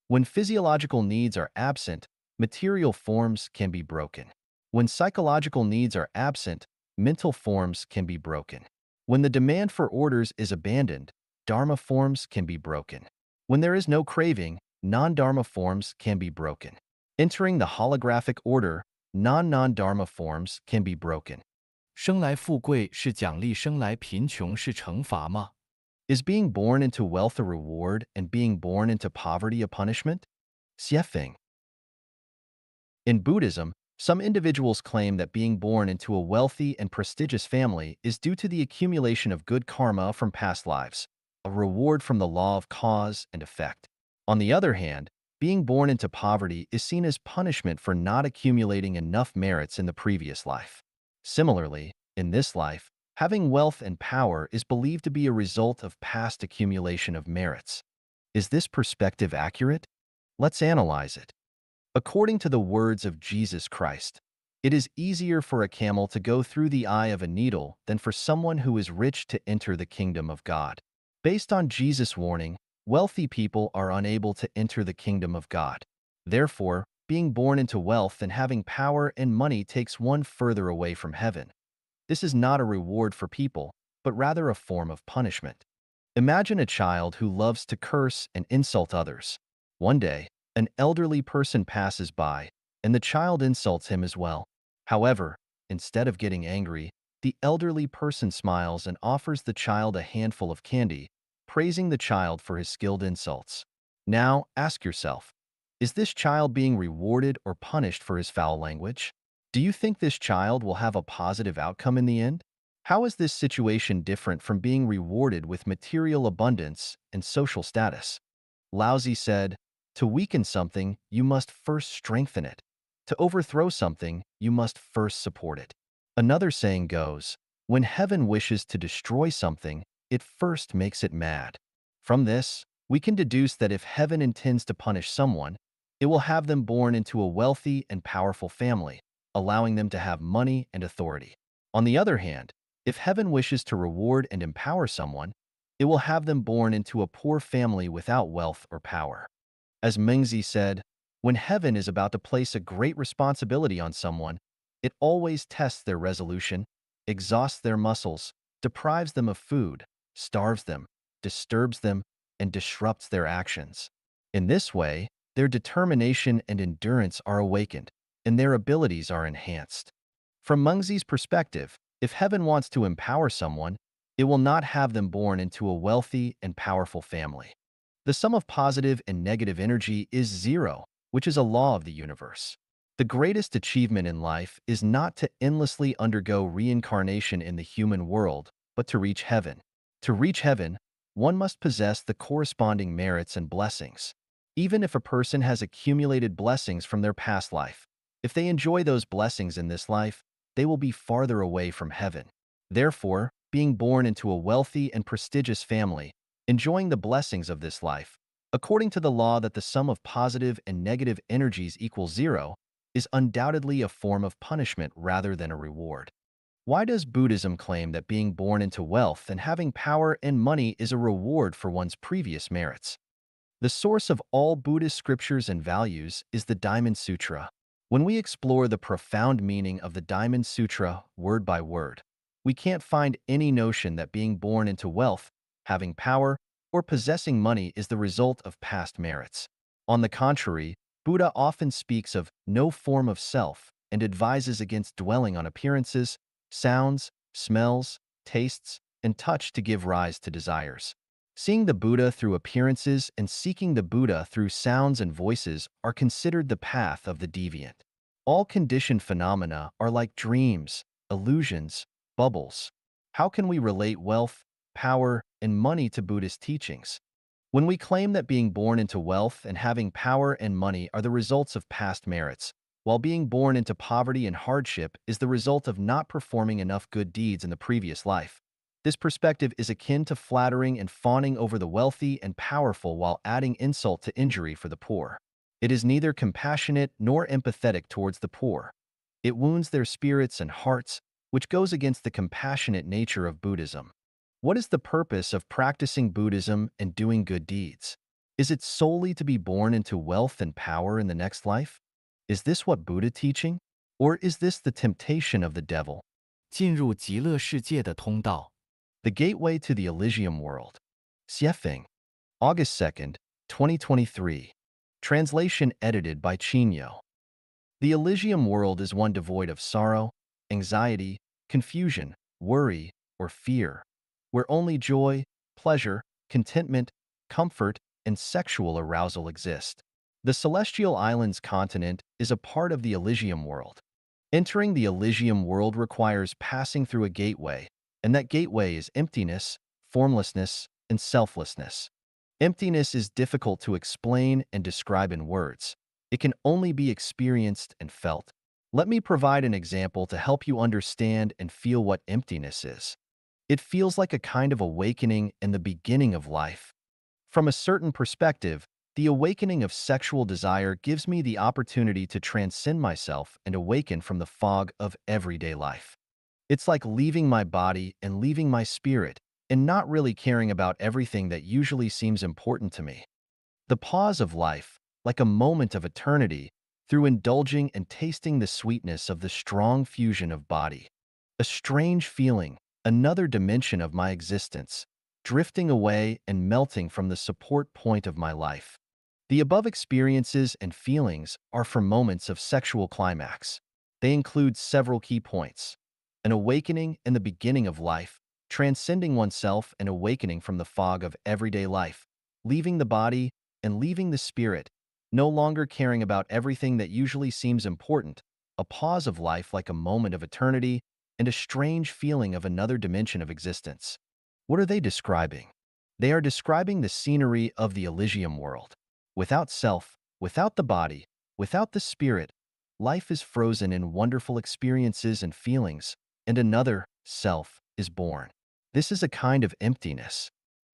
[SPEAKER 1] When physiological needs are absent, material forms can be broken. When psychological needs are absent, mental forms can be broken. When the demand for orders is abandoned, Dharma forms can be broken. When there is no craving, non-Dharma forms can be broken. Entering the holographic order, non-Dharma forms can be broken.
[SPEAKER 2] 生来富贵是奖励，生来贫穷是惩罚吗？
[SPEAKER 1] Is being born into wealth a reward and being born into poverty a punishment? Xiefeng. In Buddhism, some individuals claim that being born into a wealthy and prestigious family is due to the accumulation of good karma from past lives, a reward from the law of cause and effect. On the other hand, being born into poverty is seen as punishment for not accumulating enough merits in the previous life. Similarly, in this life, having wealth and power is believed to be a result of past accumulation of merits. Is this perspective accurate? Let's analyze it. According to the words of Jesus Christ, it is easier for a camel to go through the eye of a needle than for someone who is rich to enter the kingdom of God. Based on Jesus' warning, wealthy people are unable to enter the kingdom of God. Therefore, being born into wealth and having power and money takes one further away from heaven. This is not a reward for people, but rather a form of punishment. Imagine a child who loves to curse and insult others. One day, an elderly person passes by, and the child insults him as well. However, instead of getting angry, the elderly person smiles and offers the child a handful of candy, praising the child for his skilled insults. Now, ask yourself, is this child being rewarded or punished for his foul language? Do you think this child will have a positive outcome in the end? How is this situation different from being rewarded with material abundance and social status? Laozi said, "To weaken something, you must first strengthen it. To overthrow something, you must first support it." Another saying goes, "When heaven wishes to destroy something, it first makes it mad." From this, we can deduce that if heaven intends to punish someone, it will have them born into a wealthy and powerful family, allowing them to have money and authority. On the other hand, if heaven wishes to reward and empower someone, it will have them born into a poor family without wealth or power. As Mengzi said, when heaven is about to place a great responsibility on someone, it always tests their resolution, exhausts their muscles, deprives them of food, starves them, disturbs them, and disrupts their actions. In this way, their determination and endurance are awakened, and their abilities are enhanced. From Mengzi's perspective, if heaven wants to empower someone, it will not have them born into a wealthy and powerful family. The sum of positive and negative energy is zero, which is a law of the universe. The greatest achievement in life is not to endlessly undergo reincarnation in the human world, but to reach heaven. To reach heaven, one must possess the corresponding merits and blessings. Even if a person has accumulated blessings from their past life, if they enjoy those blessings in this life, they will be farther away from heaven. Therefore, being born into a wealthy and prestigious family, enjoying the blessings of this life, according to the law that the sum of positive and negative energies equals zero, is undoubtedly a form of punishment rather than a reward. Why does Buddhism claim that being born into wealth and having power and money is a reward for one's previous merits? The source of all Buddhist scriptures and values is the Diamond Sutra. When we explore the profound meaning of the Diamond Sutra word by word, we can't find any notion that being born into wealth, having power, or possessing money is the result of past merits. On the contrary, Buddha often speaks of no form of self and advises against dwelling on appearances, sounds, smells, tastes, and touch to give rise to desires. Seeing the Buddha through appearances and seeking the Buddha through sounds and voices are considered the path of the deviant. All conditioned phenomena are like dreams, illusions, bubbles. How can we relate wealth, power, and money to Buddhist teachings? When we claim that being born into wealth and having power and money are the results of past merits, while being born into poverty and hardship is the result of not performing enough good deeds in the previous life, this perspective is akin to flattering and fawning over the wealthy and powerful while adding insult to injury for the poor. It is neither compassionate nor empathetic towards the poor. It wounds their spirits and hearts, which goes against the compassionate nature of Buddhism. What is the purpose of practicing Buddhism and doing good deeds? Is it solely to be born into wealth and power in the next life? Is this what Buddha teaching? Or is this the temptation of the devil?
[SPEAKER 2] 进入极乐世界的通道。
[SPEAKER 1] The Gateway to the Elysium World. Xiefeng. August 2nd, 2023. Translation edited by Chinyo. The Elysium world is one devoid of sorrow, anxiety, confusion, worry, or fear, where only joy, pleasure, contentment, comfort, and sexual arousal exist. The Celestial Islands continent is a part of the Elysium world. Entering the Elysium world requires passing through a gateway, and that gateway is emptiness, formlessness, and selflessness. Emptiness is difficult to explain and describe in words. It can only be experienced and felt. Let me provide an example to help you understand and feel what emptiness is. It feels like a kind of awakening and the beginning of life. From a certain perspective, the awakening of sexual desire gives me the opportunity to transcend myself and awaken from the fog of everyday life. It's like leaving my body and leaving my spirit and not really caring about everything that usually seems important to me. The pause of life, like a moment of eternity, through indulging and tasting the sweetness of the strong fusion of body. A strange feeling, another dimension of my existence, drifting away and melting from the support point of my life. The above experiences and feelings are for moments of sexual climax. They include several key points: an awakening in the beginning of life, transcending oneself and awakening from the fog of everyday life, leaving the body and leaving the spirit, no longer caring about everything that usually seems important, a pause of life like a moment of eternity, and a strange feeling of another dimension of existence. What are they describing? They are describing the scenery of the Elysium world. Without self, without the body, without the spirit, life is frozen in wonderful experiences and feelings, and another self is born. This is a kind of emptiness.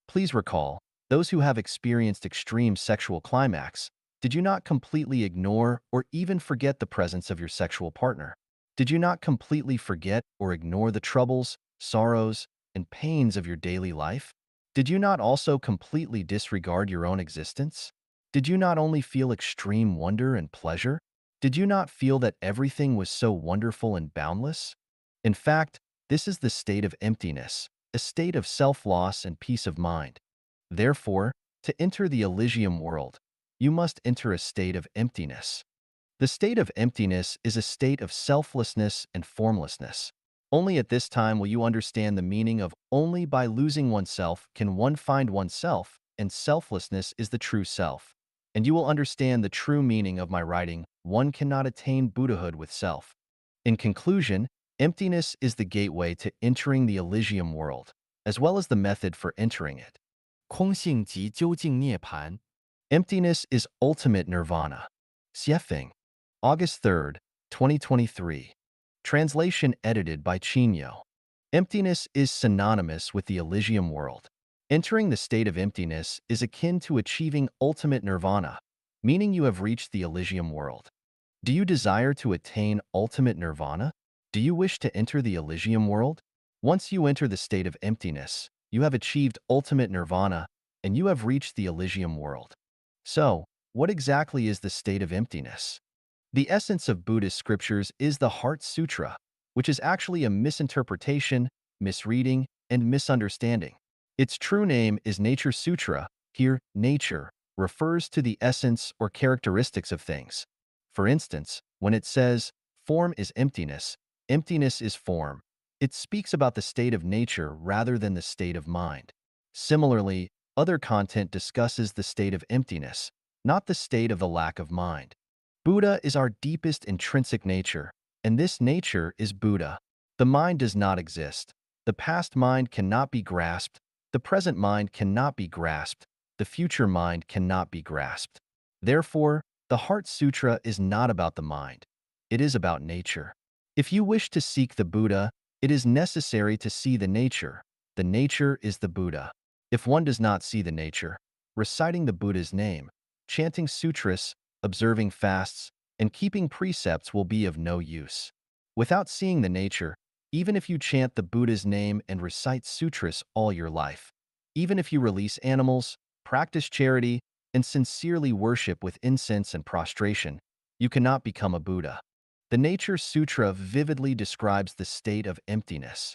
[SPEAKER 1] Please recall, those who have experienced extreme sexual climax, did you not completely ignore or even forget the presence of your sexual partner? Did you not completely forget or ignore the troubles, sorrows, and pains of your daily life? Did you not also completely disregard your own existence? Did you not only feel extreme wonder and pleasure? Did you not feel that everything was so wonderful and boundless? In fact, this is the state of emptiness, a state of self-loss and peace of mind. Therefore, to enter the Elysium world, you must enter a state of emptiness. The state of emptiness is a state of selflessness and formlessness. Only at this time will you understand the meaning of only by losing oneself can one find oneself, and selflessness is the true self. And you will understand the true meaning of my writing, one cannot attain Buddhahood with self. In conclusion, emptiness is the gateway to entering the Elysium world, as well as the method for entering it.
[SPEAKER 2] 空性即究竟涅槃。
[SPEAKER 1] Emptiness is ultimate nirvana. Xiefeng, August 3rd, 2023. Translation edited by Chinyo. Emptiness is synonymous with the Elysium world. Entering the state of emptiness is akin to achieving ultimate nirvana, meaning you have reached the Elysium world. Do you desire to attain ultimate nirvana? Do you wish to enter the Elysium world? Once you enter the state of emptiness, you have achieved ultimate nirvana and you have reached the Elysium world. So, what exactly is the state of emptiness? The essence of Buddhist scriptures is the Heart Sutra, which is actually a misinterpretation, misreading, and misunderstanding. Its true name is Nature Sutra. Here, nature refers to the essence or characteristics of things. For instance, when it says, form is emptiness, emptiness is form, it speaks about the state of nature rather than the state of mind. Similarly, other content discusses the state of emptiness, not the state of the lack of mind. Buddha is our deepest intrinsic nature, and this nature is Buddha. The mind does not exist. The past mind cannot be grasped. The present mind cannot be grasped. The future mind cannot be grasped. Therefore, the Heart Sutra is not about the mind. It is about nature. If you wish to seek the Buddha, it is necessary to see the nature. The nature is the Buddha. If one does not see the nature, reciting the Buddha's name, chanting sutras, observing fasts, and keeping precepts will be of no use. Without seeing the nature, even if you chant the Buddha's name and recite sutras all your life, even if you release animals, practice charity, and sincerely worship with incense and prostration, you cannot become a Buddha. The Nature Sutra vividly describes the state of emptiness.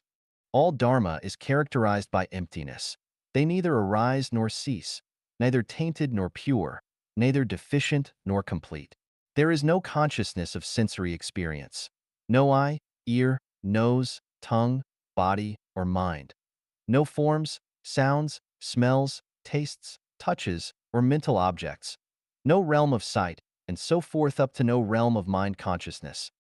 [SPEAKER 1] All Dharma is characterized by emptiness. They neither arise nor cease, neither tainted nor pure, neither deficient nor complete. There is no consciousness of sensory experience. No eye, ear, nose, tongue, body, or mind. No forms, sounds, smells, tastes, touches, or mental objects. No realm of sight, and so forth up to no realm of mind consciousness.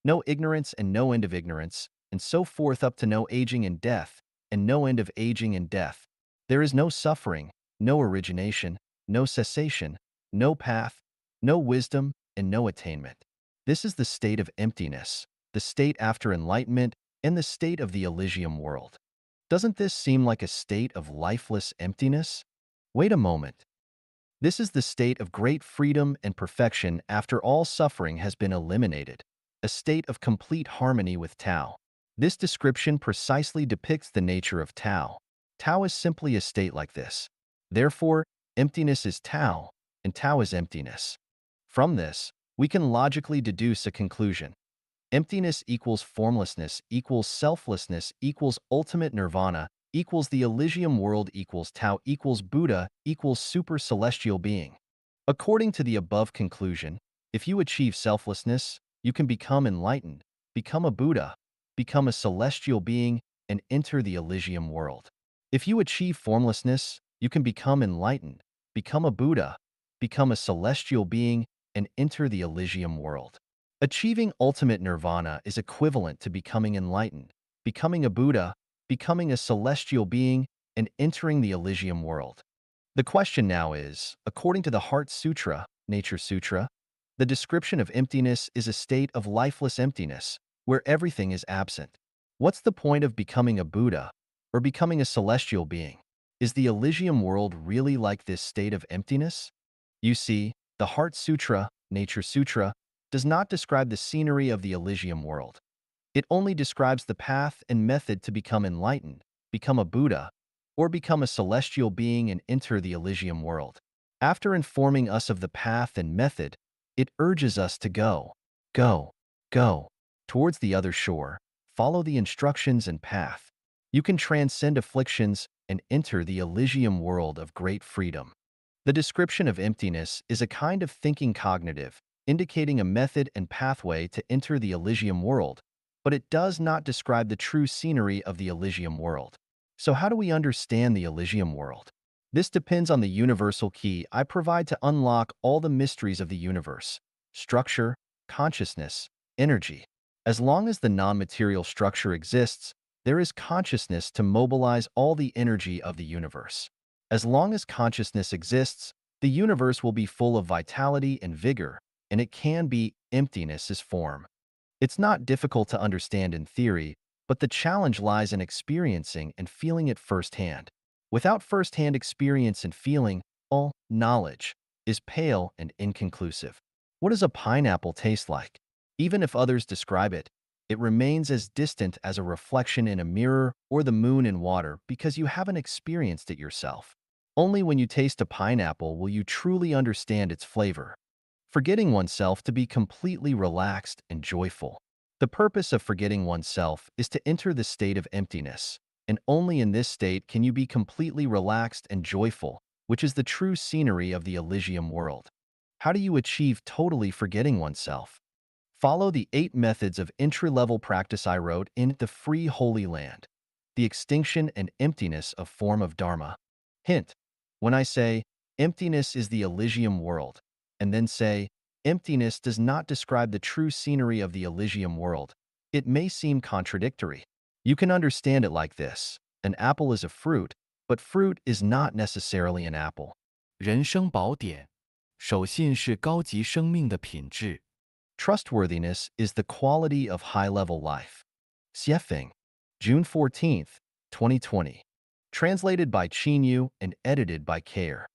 [SPEAKER 1] No ignorance and no end of ignorance, and so forth up to no aging and death, and no end of aging and death. There is no suffering, no origination, no cessation, no path, no wisdom, and no attainment. This is the state of emptiness, the state after enlightenment, and the state of the Elysium world. Doesn't this seem like a state of lifeless emptiness? Wait a moment. This is the state of great freedom and perfection after all suffering has been eliminated, a state of complete harmony with Tao. This description precisely depicts the nature of Tao. Tao is simply a state like this. Therefore, emptiness is Tao, and Tao is emptiness. From this, we can logically deduce a conclusion. Emptiness equals formlessness equals selflessness equals ultimate nirvana equals the Elysium world equals Tao equals Buddha equals super celestial being. According to the above conclusion, if you achieve selflessness, you can become enlightened, become a Buddha, become a celestial being, and enter the Elysium world. If you achieve formlessness, you can become enlightened, become a Buddha, become a celestial being, and enter the Elysium world. Achieving ultimate nirvana is equivalent to becoming enlightened, becoming a Buddha, becoming a celestial being, and entering the Elysium world. The question now is, according to the Heart Sutra, Nature Sutra, the description of emptiness is a state of lifeless emptiness, where everything is absent. What's the point of becoming a Buddha, or becoming a celestial being? Is the Elysium world really like this state of emptiness? You see, the Heart Sutra, Nature Sutra, does not describe the scenery of the Elysium world. It only describes the path and method to become enlightened, become a Buddha, or become a celestial being and enter the Elysium world. After informing us of the path and method, it urges us to go, go, towards the other shore, follow the instructions and path. You can transcend afflictions and enter the Elysium world of great freedom. The description of emptiness is a kind of thinking cognitive, indicating a method and pathway to enter the Elysium world, but it does not describe the true scenery of the Elysium world. So how do we understand the Elysium world? This depends on the universal key I provide to unlock all the mysteries of the universe: structure, consciousness, energy. As long as the non-material structure exists, there is consciousness to mobilize all the energy of the universe. As long as consciousness exists, the universe will be full of vitality and vigor, and it can be emptiness as form. It's not difficult to understand in theory, but the challenge lies in experiencing and feeling it firsthand. Without firsthand experience and feeling, all knowledge is pale and inconclusive. What does a pineapple taste like? Even if others describe it, it remains as distant as a reflection in a mirror or the moon in water because you haven't experienced it yourself. Only when you taste a pineapple will you truly understand its flavor. Forgetting oneself to be completely relaxed and joyful. The purpose of forgetting oneself is to enter the state of emptiness, and only in this state can you be completely relaxed and joyful, which is the true scenery of the Elysium world. How do you achieve totally forgetting oneself? Follow the 8 methods of entry-level practice I wrote in The Free Holy Land, The Extinction and Emptiness of Form of Dharma. Hint: when I say, emptiness is the Elysium world, and then say, emptiness does not describe the true scenery of the Elysium world, it may seem contradictory. You can understand it like this: an apple is a fruit, but fruit is not necessarily an apple.
[SPEAKER 2] 人生宝典，守信是高级生命的品质。
[SPEAKER 1] Trustworthiness is the quality of high-level life. Xiefeng, June 14th, 2020. Translated by Qin Yu and edited by Kair.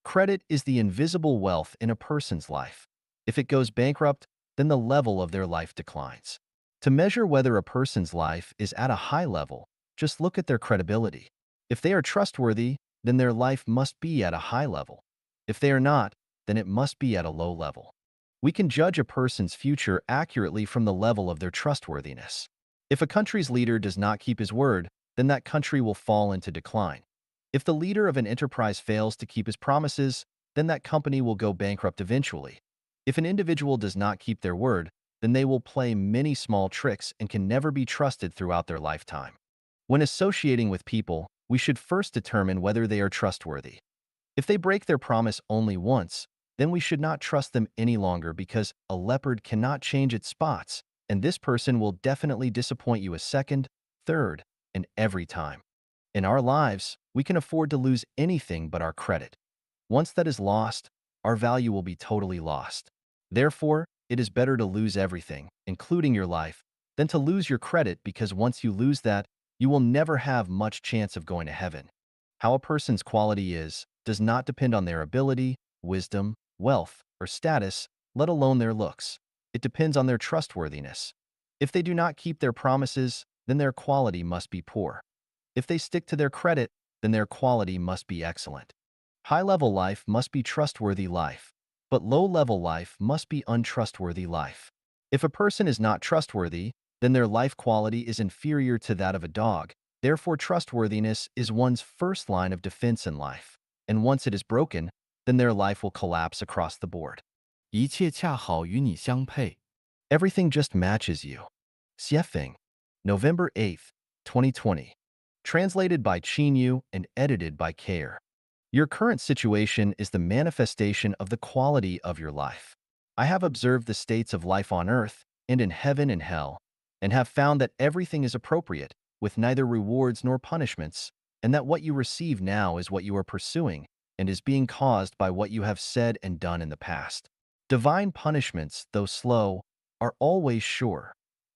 [SPEAKER 1] Credit is the invisible wealth in a person's life. If it goes bankrupt, then the level of their life declines. To measure whether a person's life is at a high level, just look at their credibility. If they are trustworthy, then their life must be at a high level. If they are not, then it must be at a low level. We can judge a person's future accurately from the level of their trustworthiness. If a country's leader does not keep his word, then that country will fall into decline. If the leader of an enterprise fails to keep his promises, then that company will go bankrupt eventually. If an individual does not keep their word, then they will play many small tricks and can never be trusted throughout their lifetime. When associating with people, we should first determine whether they are trustworthy. If they break their promise only once, then we should not trust them any longer because a leopard cannot change its spots, and this person will definitely disappoint you a second, third, and every time. In our lives, we can afford to lose anything but our credit. Once that is lost, our value will be totally lost. Therefore, it is better to lose everything, including your life, than to lose your credit because once you lose that, you will never have much chance of going to heaven. How a person's quality is does not depend on their ability, wisdom, wealth, or status, let alone their looks. It depends on their trustworthiness. If they do not keep their promises, then their quality must be poor. If they stick to their credit, then their quality must be excellent. High-level life must be trustworthy life. but low-level life must be untrustworthy life. If a person is not trustworthy, then their life quality is inferior to that of a dog. Therefore, trustworthiness is one's first line of defense in life. And once it is broken, then their life will collapse across the board.
[SPEAKER 2] 一切恰好与你相配。
[SPEAKER 1] Everything just matches you. Xiefeng, November 8th, 2020. Translated by Qin Yu and edited by Care. Your current situation is the manifestation of the quality of your life. I have observed the states of life on earth and in heaven and hell, and have found that everything is appropriate, with neither rewards nor punishments, and that what you receive now is what you are pursuing and is being caused by what you have said and done in the past. Divine punishments, though slow, are always sure,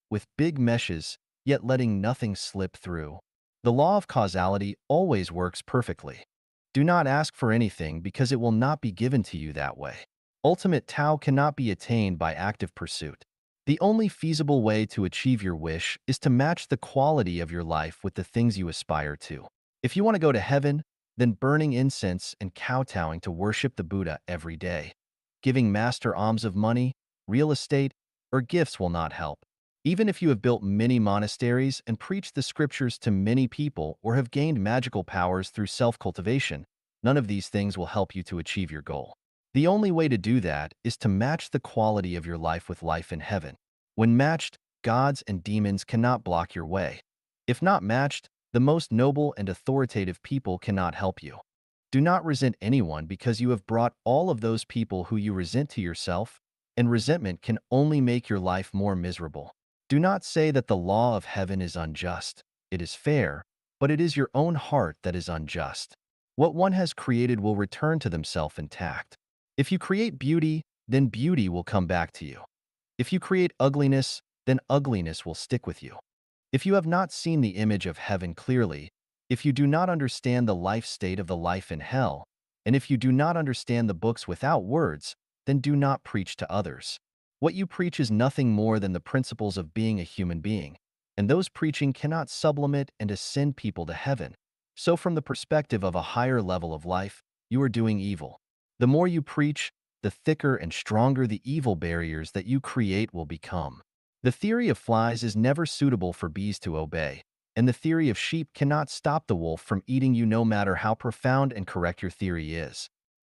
[SPEAKER 1] with big meshes, yet letting nothing slip through. The law of causality always works perfectly. Do not ask for anything because it will not be given to you that way. Ultimate Tao cannot be attained by active pursuit. The only feasible way to achieve your wish is to match the quality of your life with the things you aspire to. If you want to go to heaven, then burning incense and kowtowing to worship the Buddha every day. Giving master alms of money, real estate, or gifts will not help. Even if you have built many monasteries and preached the scriptures to many people or have gained magical powers through self-cultivation, none of these things will help you to achieve your goal. The only way to do that is to match the quality of your life with life in heaven. When matched, gods and demons cannot block your way. If not matched, the most noble and authoritative people cannot help you. Do not resent anyone because you have brought all of those people who you resent to yourself, and resentment can only make your life more miserable. Do not say that the law of heaven is unjust. It is fair, but it is your own heart that is unjust. What one has created will return to themselves intact. If you create beauty, then beauty will come back to you. If you create ugliness, then ugliness will stick with you. If you have not seen the image of heaven clearly, if you do not understand the life state of the life in hell, and if you do not understand the books without words, then do not preach to others. What you preach is nothing more than the principles of being a human being, and those preaching cannot sublimate and ascend people to heaven. So from the perspective of a higher level of life, you are doing evil. The more you preach, the thicker and stronger the evil barriers that you create will become. The theory of flies is never suitable for bees to obey, and the theory of sheep cannot stop the wolf from eating you no matter how profound and correct your theory is.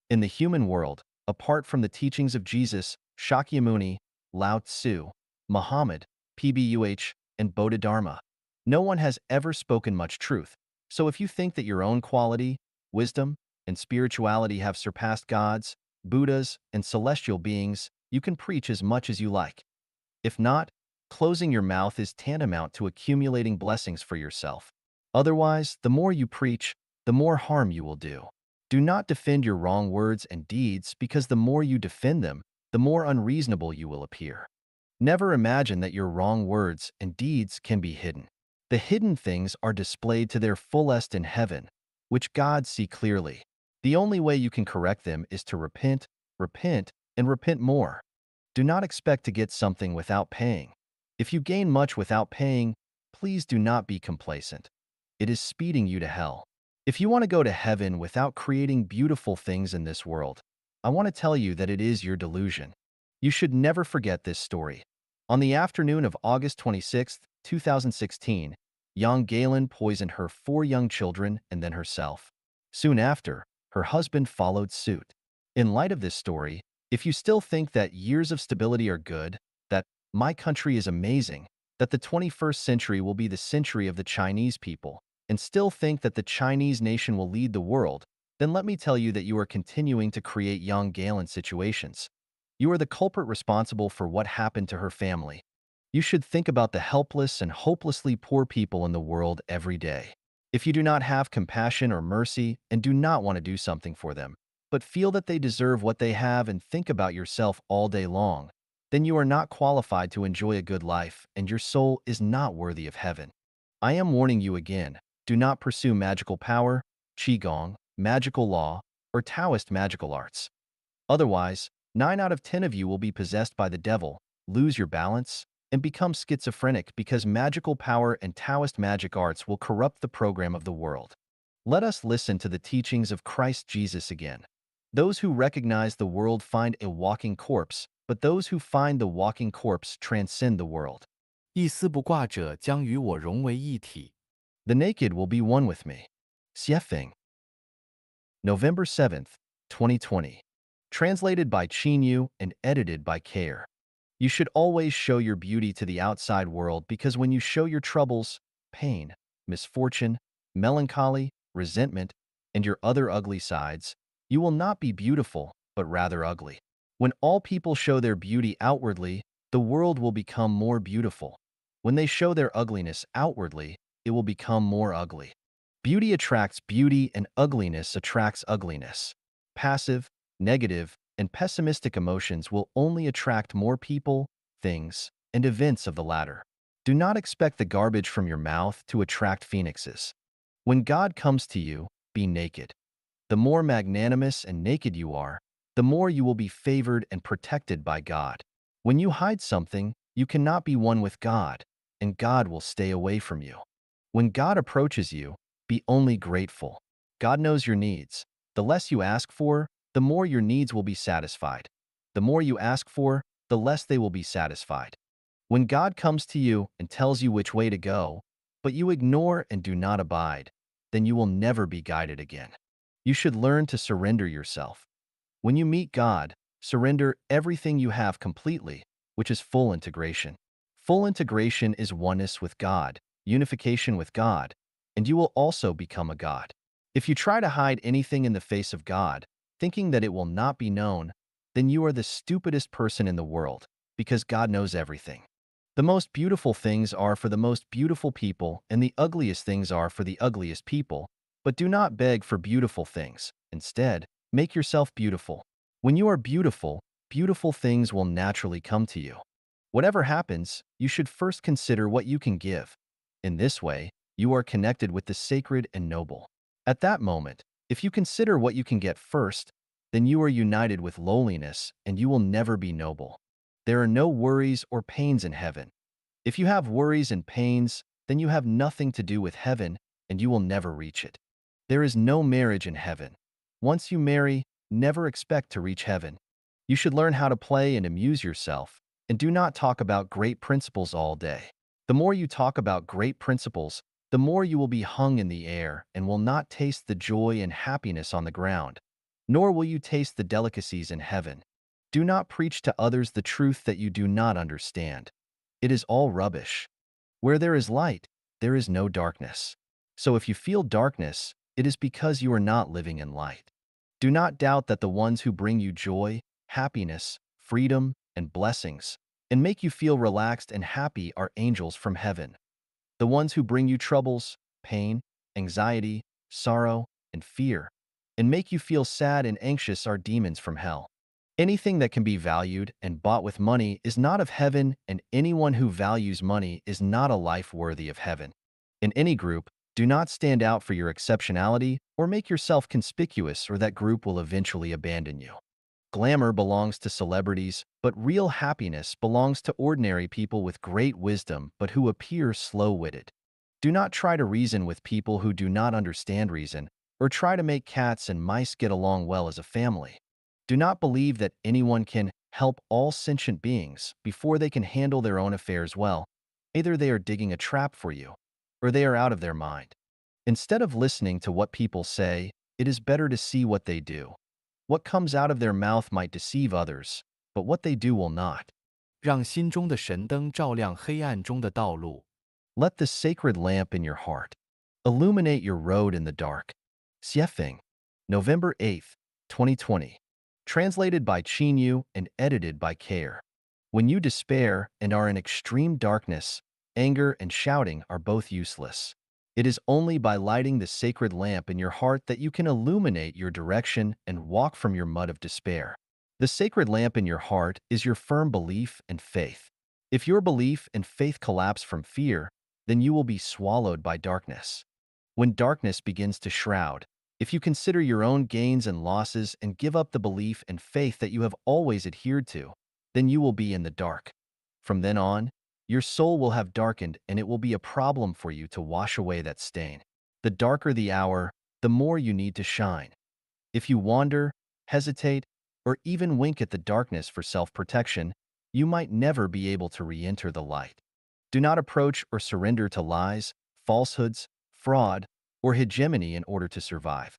[SPEAKER 1] In the human world, apart from the teachings of Jesus, Shakyamuni, Lao Tzu, Muhammad, PBUH, and Bodhidharma, no one has ever spoken much truth. So if you think that your own quality, wisdom, and spirituality have surpassed gods, Buddhas, and celestial beings, you can preach as much as you like. If not, closing your mouth is tantamount to accumulating blessings for yourself. Otherwise, the more you preach, the more harm you will do. Do not defend your wrong words and deeds because the more you defend them, the more unreasonable you will appear. Never imagine that your wrong words and deeds can be hidden. The hidden things are displayed to their fullest in heaven, which God see clearly. The only way you can correct them is to repent, and repent more. Do not expect to get something without paying. If you gain much without paying, please do not be complacent. It is speeding you to hell. If you want to go to heaven without creating beautiful things in this world, I want to tell you that it is your delusion. You should never forget this story. On the afternoon of August 26, 2016, Yang Galen poisoned her 4 young children and then herself. Soon after, her husband followed suit. In light of this story, if you still think that years of stability are good, that my country is amazing, that the 21st century will be the century of the Chinese people, and still think that the Chinese nation will lead the world, then let me tell you that you are continuing to create Yang Galen situations. You are the culprit responsible for what happened to her family. You should think about the helpless and hopelessly poor people in the world every day. If you do not have compassion or mercy and do not want to do something for them, but feel that they deserve what they have and think about yourself all day long, then you are not qualified to enjoy a good life and your soul is not worthy of heaven. I am warning you again, do not pursue magical power, qigong, magical law, or Taoist magical arts. Otherwise, 9 out of 10 of you will be possessed by the devil, lose your balance, and become schizophrenic because magical power and Taoist magic arts will corrupt the program of the world. Let us listen to the teachings of Christ Jesus again. Those who recognize the world find a walking corpse, but those who find the walking corpse transcend the world.
[SPEAKER 2] 一丝不挂者将与我融为一体。
[SPEAKER 1] The naked will be one with me. Xiefeng. November 7th, 2020. Translated by Qinyu and edited by Care. You should always show your beauty to the outside world because when you show your troubles, pain, misfortune, melancholy, resentment, and your other ugly sides, you will not be beautiful, but rather ugly. When all people show their beauty outwardly, the world will become more beautiful. When they show their ugliness outwardly, it will become more ugly. Beauty attracts beauty and ugliness attracts ugliness. Passive, negative, and pessimistic emotions will only attract more people, things, and events of the latter. Do not expect the garbage from your mouth to attract phoenixes. When God comes to you, be naked. The more magnanimous and naked you are, the more you will be favored and protected by God. When you hide something, you cannot be one with God, and God will stay away from you. When God approaches you, be only grateful. God knows your needs. The less you ask for, the more your needs will be satisfied. The more you ask for, the less they will be satisfied. When God comes to you and tells you which way to go, but you ignore and do not abide, then you will never be guided again. You should learn to surrender yourself. When you meet God, surrender everything you have completely, which is full integration. Full integration is oneness with God, unification with God, and you will also become a God. If you try to hide anything in the face of God, thinking that it will not be known, then you are the stupidest person in the world, because God knows everything. The most beautiful things are for the most beautiful people, and the ugliest things are for the ugliest people, but do not beg for beautiful things. Instead, make yourself beautiful. When you are beautiful, beautiful things will naturally come to you. Whatever happens, you should first consider what you can give. In this way, you are connected with the sacred and noble. At that moment, if you consider what you can get first, then you are united with lowliness and you will never be noble. There are no worries or pains in heaven. If you have worries and pains, then you have nothing to do with heaven and you will never reach it. There is no marriage in heaven. Once you marry, never expect to reach heaven. You should learn how to play and amuse yourself, and do not talk about great principles all day. The more you talk about great principles, the more you will be hung in the air and will not taste the joy and happiness on the ground, nor will you taste the delicacies in heaven. Do not preach to others the truth that you do not understand. It is all rubbish. Where there is light, there is no darkness. So if you feel darkness, it is because you are not living in light. Do not doubt that the ones who bring you joy, happiness, freedom, and blessings, and make you feel relaxed and happy are angels from heaven. The ones who bring you troubles, pain, anxiety, sorrow, and fear, and make you feel sad and anxious are demons from hell. Anything that can be valued and bought with money is not of heaven, and anyone who values money is not a life worthy of heaven. In any group, do not stand out for your exceptionality or make yourself conspicuous, or that group will eventually abandon you. Glamour belongs to celebrities, but real happiness belongs to ordinary people with great wisdom but who appear slow-witted. Do not try to reason with people who do not understand reason, or try to make cats and mice get along well as a family. Do not believe that anyone can help all sentient beings before they can handle their own affairs well. Either they are digging a trap for you, or they are out of their mind. Instead of listening to what people say, it is better to see what they do. What comes out of their mouth might deceive others, but what they do will not.
[SPEAKER 2] 让心中的神灯照亮黑暗中的道路。
[SPEAKER 1] Let the sacred lamp in your heart illuminate your road in the dark. Xiefeng, November 8th, 2020. Translated by Qinyu and edited by Care. When you despair and are in extreme darkness, anger and shouting are both useless. It is only by lighting the sacred lamp in your heart that you can illuminate your direction and walk from your mud of despair. The sacred lamp in your heart is your firm belief and faith. If your belief and faith collapse from fear, then you will be swallowed by darkness. When darkness begins to shroud, if you consider your own gains and losses and give up the belief and faith that you have always adhered to, then you will be in the dark. From then on, your soul will have darkened and it will be a problem for you to wash away that stain. The darker the hour, the more you need to shine. If you wander, hesitate, or even wink at the darkness for self-protection, you might never be able to re-enter the light. Do not approach or surrender to lies, falsehoods, fraud, or hegemony in order to survive.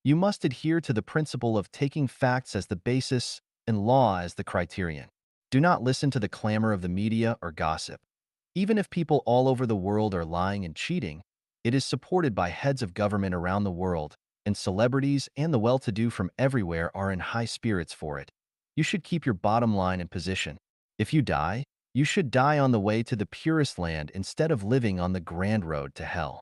[SPEAKER 1] You must adhere to the principle of taking facts as the basis and law as the criterion. Do not listen to the clamor of the media or gossip. Even if people all over the world are lying and cheating, it is supported by heads of government around the world, and celebrities and the well-to-do from everywhere are in high spirits for it. You should keep your bottom line in position. If you die, you should die on the way to the purest land instead of living on the grand road to hell.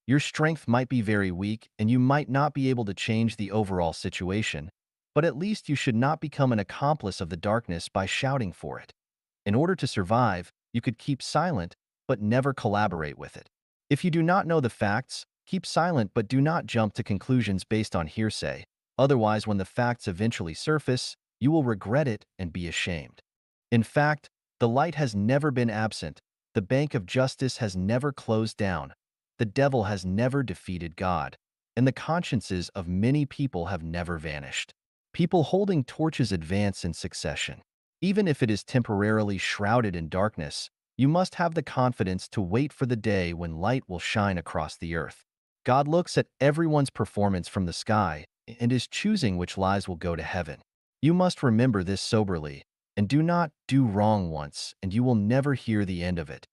[SPEAKER 1] Your strength might be very weak and you might not be able to change the overall situation, but at least you should not become an accomplice of the darkness by shouting for it. In order to survive, you could keep silent, but never collaborate with it. If you do not know the facts, keep silent but do not jump to conclusions based on hearsay. Otherwise, when the facts eventually surface, you will regret it and be ashamed. In fact, the light has never been absent, the bank of justice has never closed down, the devil has never defeated God, and the consciences of many people have never vanished. People holding torches advance in succession. Even if it is temporarily shrouded in darkness, you must have the confidence to wait for the day when light will shine across the earth. God looks at everyone's performance from the sky and is choosing which lives will go to heaven. You must remember this soberly, and do not do wrong once, and you will never hear the end of it.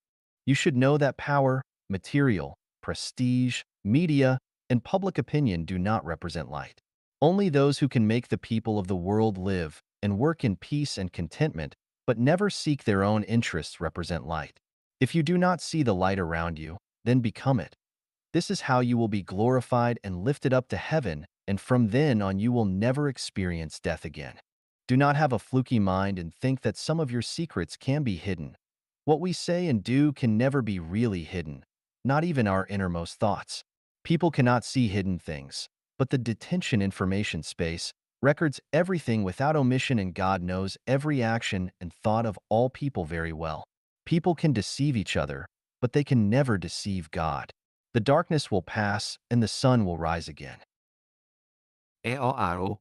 [SPEAKER 1] You should know that power, material, prestige, media, and public opinion do not represent light. Only those who can make the people of the world live and work in peace and contentment, but never seek their own interests represent light. If you do not see the light around you, then become it. This is how you will be glorified and lifted up to heaven, and from then on you will never experience death again. Do not have a fluky mind and think that some of your secrets can be hidden. What we say and do can never be really hidden, not even our innermost thoughts. People cannot see hidden things, but the detention information space records everything without omission, and God knows every action and thought of all people very well. People can deceive each other, but they can never deceive God. The darkness will pass and the sun will rise again.
[SPEAKER 2] AORO.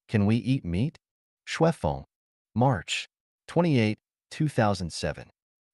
[SPEAKER 1] Can we eat meat? Shuefeng, March 28, 2007.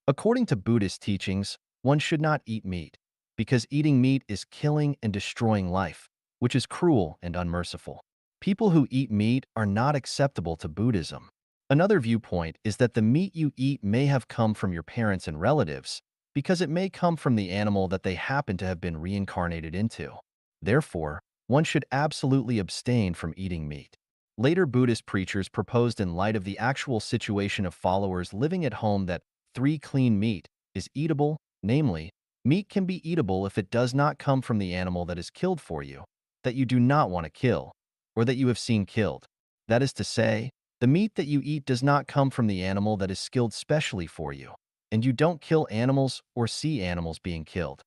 [SPEAKER 1] According to Buddhist teachings, one should not eat meat, because eating meat is killing and destroying life, which is cruel and unmerciful. People who eat meat are not acceptable to Buddhism. Another viewpoint is that the meat you eat may have come from your parents and relatives, because it may come from the animal that they happen to have been reincarnated into. Therefore, one should absolutely abstain from eating meat. Later Buddhist preachers proposed, in light of the actual situation of followers living at home, that 3 clean meat is eatable, namely, meat can be eatable if it does not come from the animal that is killed for you, that you do not want to kill, or that you have seen killed. That is to say, the meat that you eat does not come from the animal that is skilled specially for you, and you don't kill animals or see animals being killed.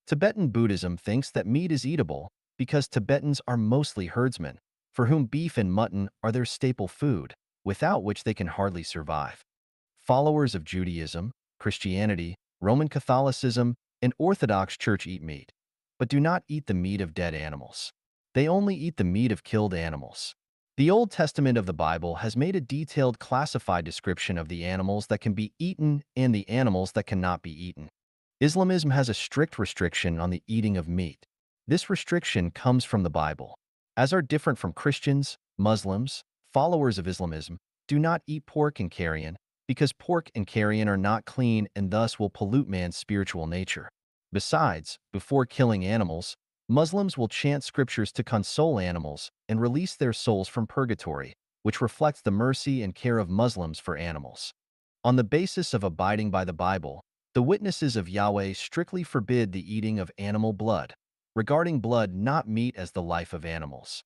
[SPEAKER 1] Tibetan Buddhism thinks that meat is eatable because Tibetans are mostly herdsmen, for whom beef and mutton are their staple food, without which they can hardly survive. Followers of Judaism, Christianity, Roman Catholicism, and Orthodox Church eat meat, but do not eat the meat of dead animals. They only eat the meat of killed animals. The Old Testament of the Bible has made a detailed classified description of the animals that can be eaten and the animals that cannot be eaten. Islamism has a strict restriction on the eating of meat. This restriction comes from the Bible. As are different from Christians, Muslims, followers of Islamism do not eat pork and carrion, because pork and carrion are not clean and thus will pollute man's spiritual nature. Besides, before killing animals, Muslims will chant scriptures to console animals and release their souls from purgatory, which reflects the mercy and care of Muslims for animals. On the basis of abiding by the Bible, the witnesses of Yahweh strictly forbid the eating of animal blood, regarding blood, not meat, as the life of animals.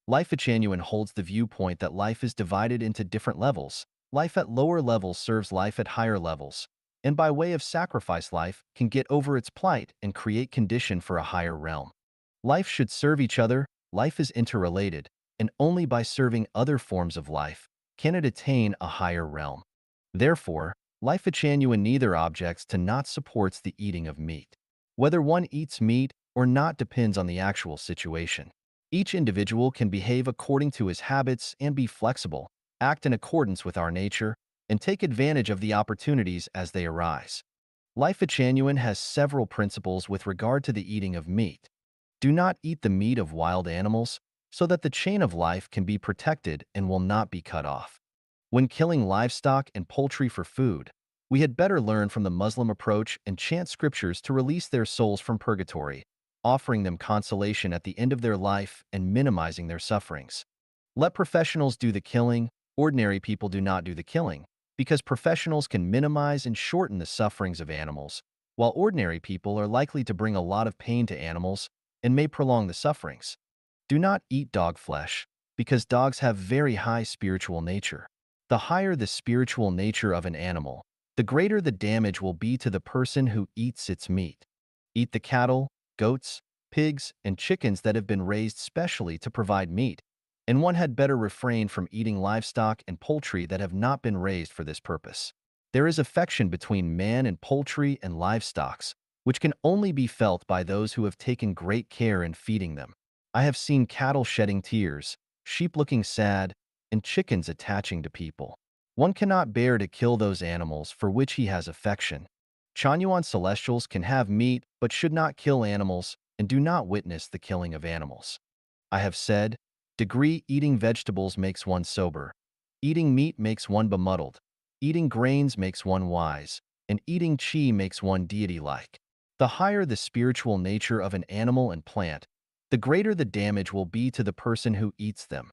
[SPEAKER 1] Life Genuine holds the viewpoint that life is divided into different levels. Life at lower levels serves life at higher levels, and by way of sacrifice, life can get over its plight and create condition for a higher realm. Life should serve each other, life is interrelated, and only by serving other forms of life can it attain a higher realm. Therefore, Life Genuine neither objects to not supports the eating of meat. Whether one eats meat or not depends on the actual situation. Each individual can behave according to his habits and be flexible, act in accordance with our nature, and take advantage of the opportunities as they arise. Life at Genuine has several principles with regard to the eating of meat. Do not eat the meat of wild animals, so that the chain of life can be protected and will not be cut off. When killing livestock and poultry for food, we had better learn from the Muslim approach and chant scriptures to release their souls from purgatory, offering them consolation at the end of their life and minimizing their sufferings. Let professionals do the killing, ordinary people do not do the killing, because professionals can minimize and shorten the sufferings of animals, while ordinary people are likely to bring a lot of pain to animals and may prolong the sufferings. Do not eat dog flesh, because dogs have very high spiritual nature. The higher the spiritual nature of an animal, the greater the damage will be to the person who eats its meat. Eat the cattle, goats, pigs, and chickens that have been raised specially to provide meat, and one had better refrain from eating livestock and poultry that have not been raised for this purpose. There is affection between man and poultry and livestock, which can only be felt by those who have taken great care in feeding them. I have seen cattle shedding tears, sheep looking sad, and chickens attaching to people. One cannot bear to kill those animals for which he has affection. Chanyuan celestials can have meat but should not kill animals and do not witness the killing of animals. I have said, degree eating vegetables makes one sober. Eating meat makes one bemuddled. Eating grains makes one wise. And eating chi makes one deity-like. The higher the spiritual nature of an animal and plant, the greater the damage will be to the person who eats them.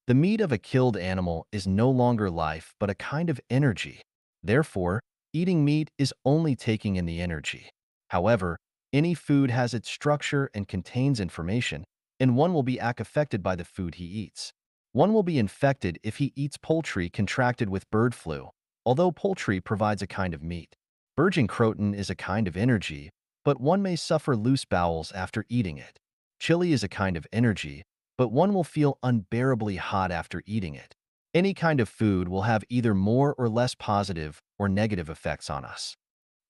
[SPEAKER 1] The meat of a killed animal is no longer life but a kind of energy. Therefore, eating meat is only taking in the energy. However, any food has its structure and contains information, and one will be affected by the food he eats. One will be infected if he eats poultry contracted with bird flu, although poultry provides a kind of meat. Virgin croton is a kind of energy, but one may suffer loose bowels after eating it. Chili is a kind of energy, but one will feel unbearably hot after eating it. Any kind of food will have either more or less positive or negative effects on us.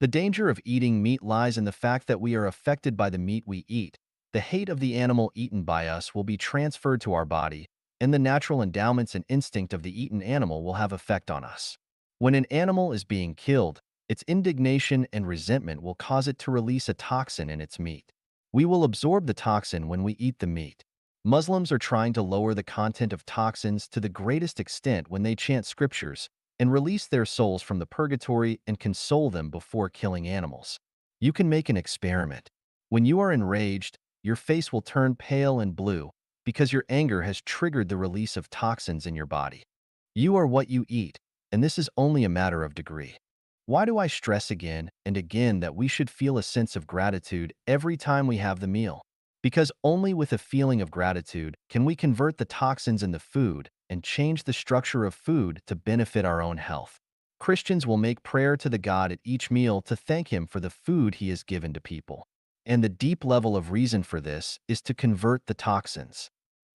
[SPEAKER 1] The danger of eating meat lies in the fact that we are affected by the meat we eat. The hate of the animal eaten by us will be transferred to our body, and the natural endowments and instinct of the eaten animal will have effect on us. When an animal is being killed, its indignation and resentment will cause it to release a toxin in its meat. We will absorb the toxin when we eat the meat. Muslims are trying to lower the content of toxins to the greatest extent when they chant scriptures and release their souls from the purgatory and console them before killing animals. You can make an experiment. When you are enraged, your face will turn pale and blue because your anger has triggered the release of toxins in your body. You are what you eat, and this is only a matter of degree. Why do I stress again and again that we should feel a sense of gratitude every time we have the meal? Because only with a feeling of gratitude can we convert the toxins in the food and change the structure of food to benefit our own health. Christians will make prayer to the God at each meal to thank Him for the food He has given to people. And the deep level of reason for this is to convert the toxins.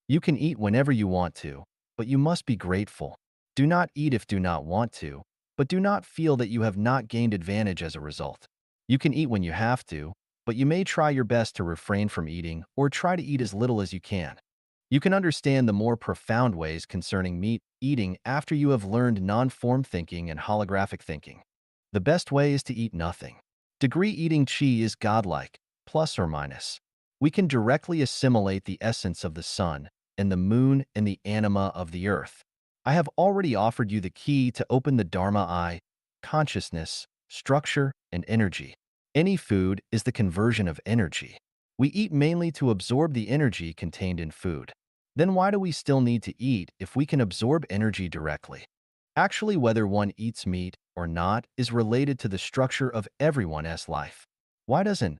[SPEAKER 1] You can eat whenever you want to, but you must be grateful. Do not eat if do not want to, but do not feel that you have not gained advantage as a result. You can eat when you have to, but you may try your best to refrain from eating or try to eat as little as you can. You can understand the more profound ways concerning meat eating after you have learned non-form thinking and holographic thinking. The best way is to eat nothing. Degree eating chi is godlike, plus or minus. We can directly assimilate the essence of the sun and the moon and the anima of the earth. I have already offered you the key to open the Dharma eye, consciousness, structure, and energy. Any food is the conversion of energy. We eat mainly to absorb the energy contained in food. Then why do we still need to eat if we can absorb energy directly? Actually, whether one eats meat or not is related to the structure of everyone's life. Why doesn't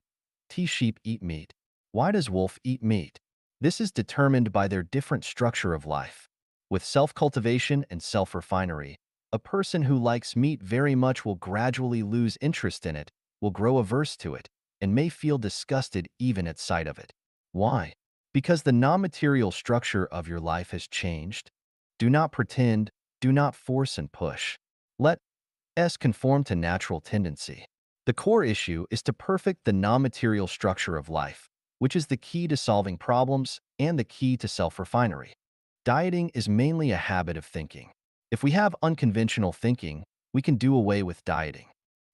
[SPEAKER 1] sheep eat meat? Why does wolf eat meat? This is determined by their different structure of life. With self-cultivation and self-refinery, a person who likes meat very much will gradually lose interest in it, will grow averse to it, and may feel disgusted even at sight of it. Why? Because the non-material structure of your life has changed. Do not pretend, do not force and push. Let S conform to natural tendency. The core issue is to perfect the non-material structure of life. which is the key to solving problems and the key to self-refinery. Dieting is mainly a habit of thinking. If we have unconventional thinking, we can do away with dieting.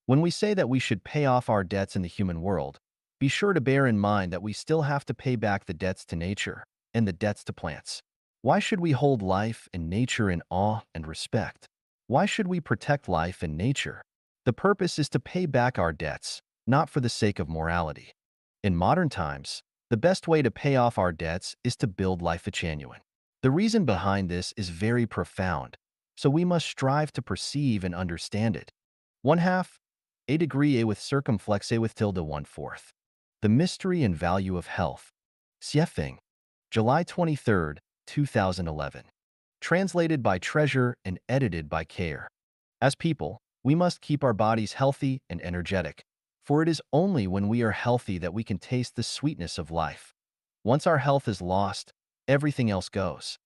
[SPEAKER 1] When we say that we should pay off our debts in the human world, be sure to bear in mind that we still have to pay back the debts to nature and the debts to plants. Why should we hold life and nature in awe and respect? Why should we protect life and nature? The purpose is to pay back our debts, not for the sake of morality. In modern times, the best way to pay off our debts is to build life genuine. The reason behind this is very profound, so we must strive to perceive and understand it. One half, a degree a with circumflex a with tilde one fourth. The mystery and value of health. Xiefeng, July 23, 2011. Translated by Treasure and edited by Care. As people, we must keep our bodies healthy and energetic, for it is only when we are healthy that we can taste the sweetness of life. Once our health is lost, everything else goes.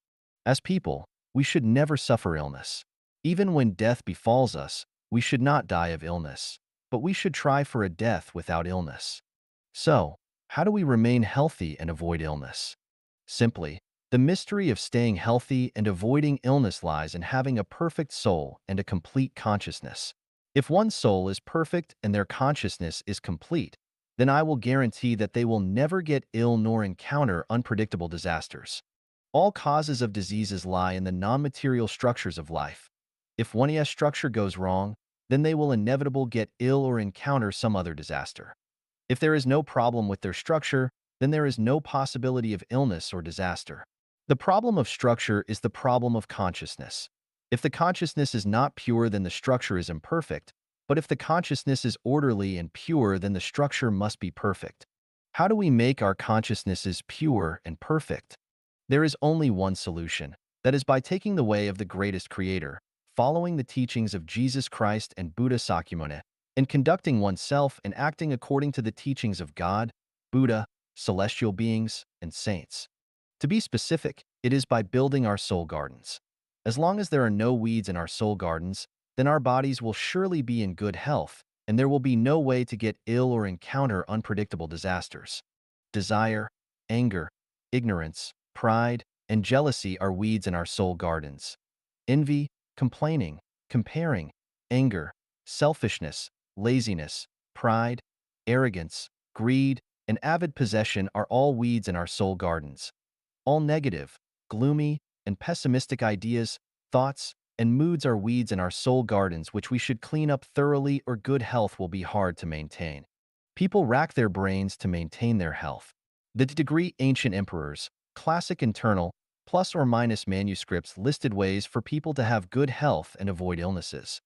[SPEAKER 1] As people, we should never suffer illness. Even when death befalls us, we should not die of illness, but we should try for a death without illness. So, how do we remain healthy and avoid illness? Simply, the mystery of staying healthy and avoiding illness lies in having a perfect soul and a complete consciousness. If one's soul is perfect and their consciousness is complete, then I will guarantee that they will never get ill nor encounter unpredictable disasters. All causes of diseases lie in the non-material structures of life. If one structure goes wrong, then they will inevitably get ill or encounter some other disaster. If there is no problem with their structure, then there is no possibility of illness or disaster. The problem of structure is the problem of consciousness. If the consciousness is not pure, then the structure is imperfect, but if the consciousness is orderly and pure, then the structure must be perfect. How do we make our consciousnesses pure and perfect? There is only one solution, that is by taking the way of the greatest creator, following the teachings of Jesus Christ and Buddha Sakyamuni, and conducting oneself and acting according to the teachings of God, Buddha, celestial beings, and saints. To be specific, it is by building our soul gardens. As long as there are no weeds in our soul gardens, then our bodies will surely be in good health, and there will be no way to get ill or encounter unpredictable disasters. Desire, anger, ignorance, pride, and jealousy are weeds in our soul gardens. Envy, complaining, comparing, anger, selfishness, laziness, pride, arrogance, greed, and avid possession are all weeds in our soul gardens. All negative, gloomy, and pessimistic ideas, thoughts, and moods are weeds in our soul gardens which we should clean up thoroughly, or good health will be hard to maintain. People rack their brains to maintain their health. The degree ancient emperors, classic internal, plus or minus manuscripts listed ways for people to have good health and avoid illnesses.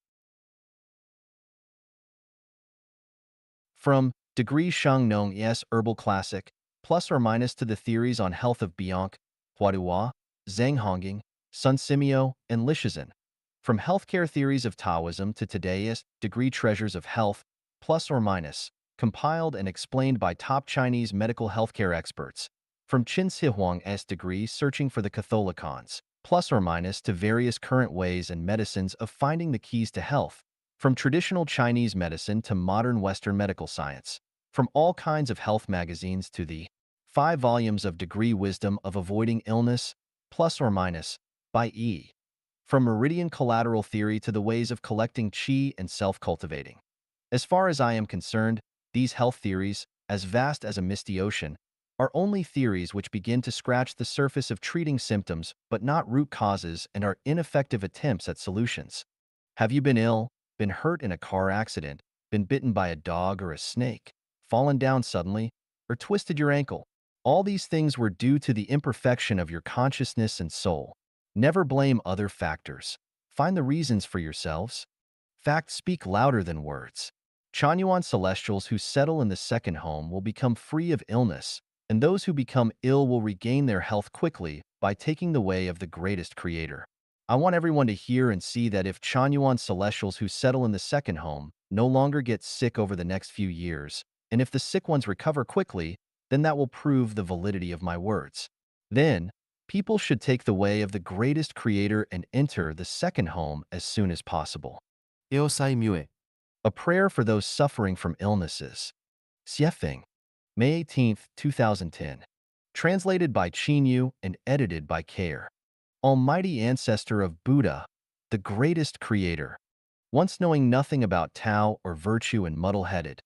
[SPEAKER 1] From Degree Shangnong S Herbal Classic, plus or minus to the theories on health of Bianc, Huadua, Zhang Honging, Sun Simio, and Lishizan. From Healthcare Theories of Taoism to today's Degree Treasures of Health, plus or minus, compiled and explained by top Chinese medical healthcare experts. From Qin Si Huang's Degree Searching for the Catholicons, plus or minus to various current ways and medicines of finding the keys to health. From traditional Chinese medicine to modern Western medical science. From all kinds of health magazines to the 5 volumes of Degree Wisdom of Avoiding Illness, plus or minus, by E. From Meridian Collateral Theory to the ways of collecting qi and self-cultivating. As far as I am concerned, these health theories, as vast as a misty ocean, are only theories which begin to scratch the surface of treating symptoms but not root causes, and are ineffective attempts at solutions. Have you been ill, been hurt in a car accident, been bitten by a dog or a snake, fallen down suddenly, or twisted your ankle? All these things were due to the imperfection of your consciousness and soul. Never blame other factors. Find the reasons for yourselves. Facts speak louder than words. Chanyuan celestials who settle in the second home will become free of illness, and those who become ill will regain their health quickly by taking the way of the greatest creator. I want everyone to hear and see that if Chanyuan celestials who settle in the second home no longer get sick over the next few years, and if the sick ones recover quickly, then that will prove the validity of my words. Then, people should take the way of the greatest creator and enter the second home as soon as possible.
[SPEAKER 2] Eosai Mue.
[SPEAKER 1] A prayer for those suffering from illnesses. Xiefeng. May 18th, 2010. Translated by Chinyu and edited by Kair. Almighty ancestor of Buddha, the greatest creator. Once knowing nothing about Tao or virtue and muddle-headed,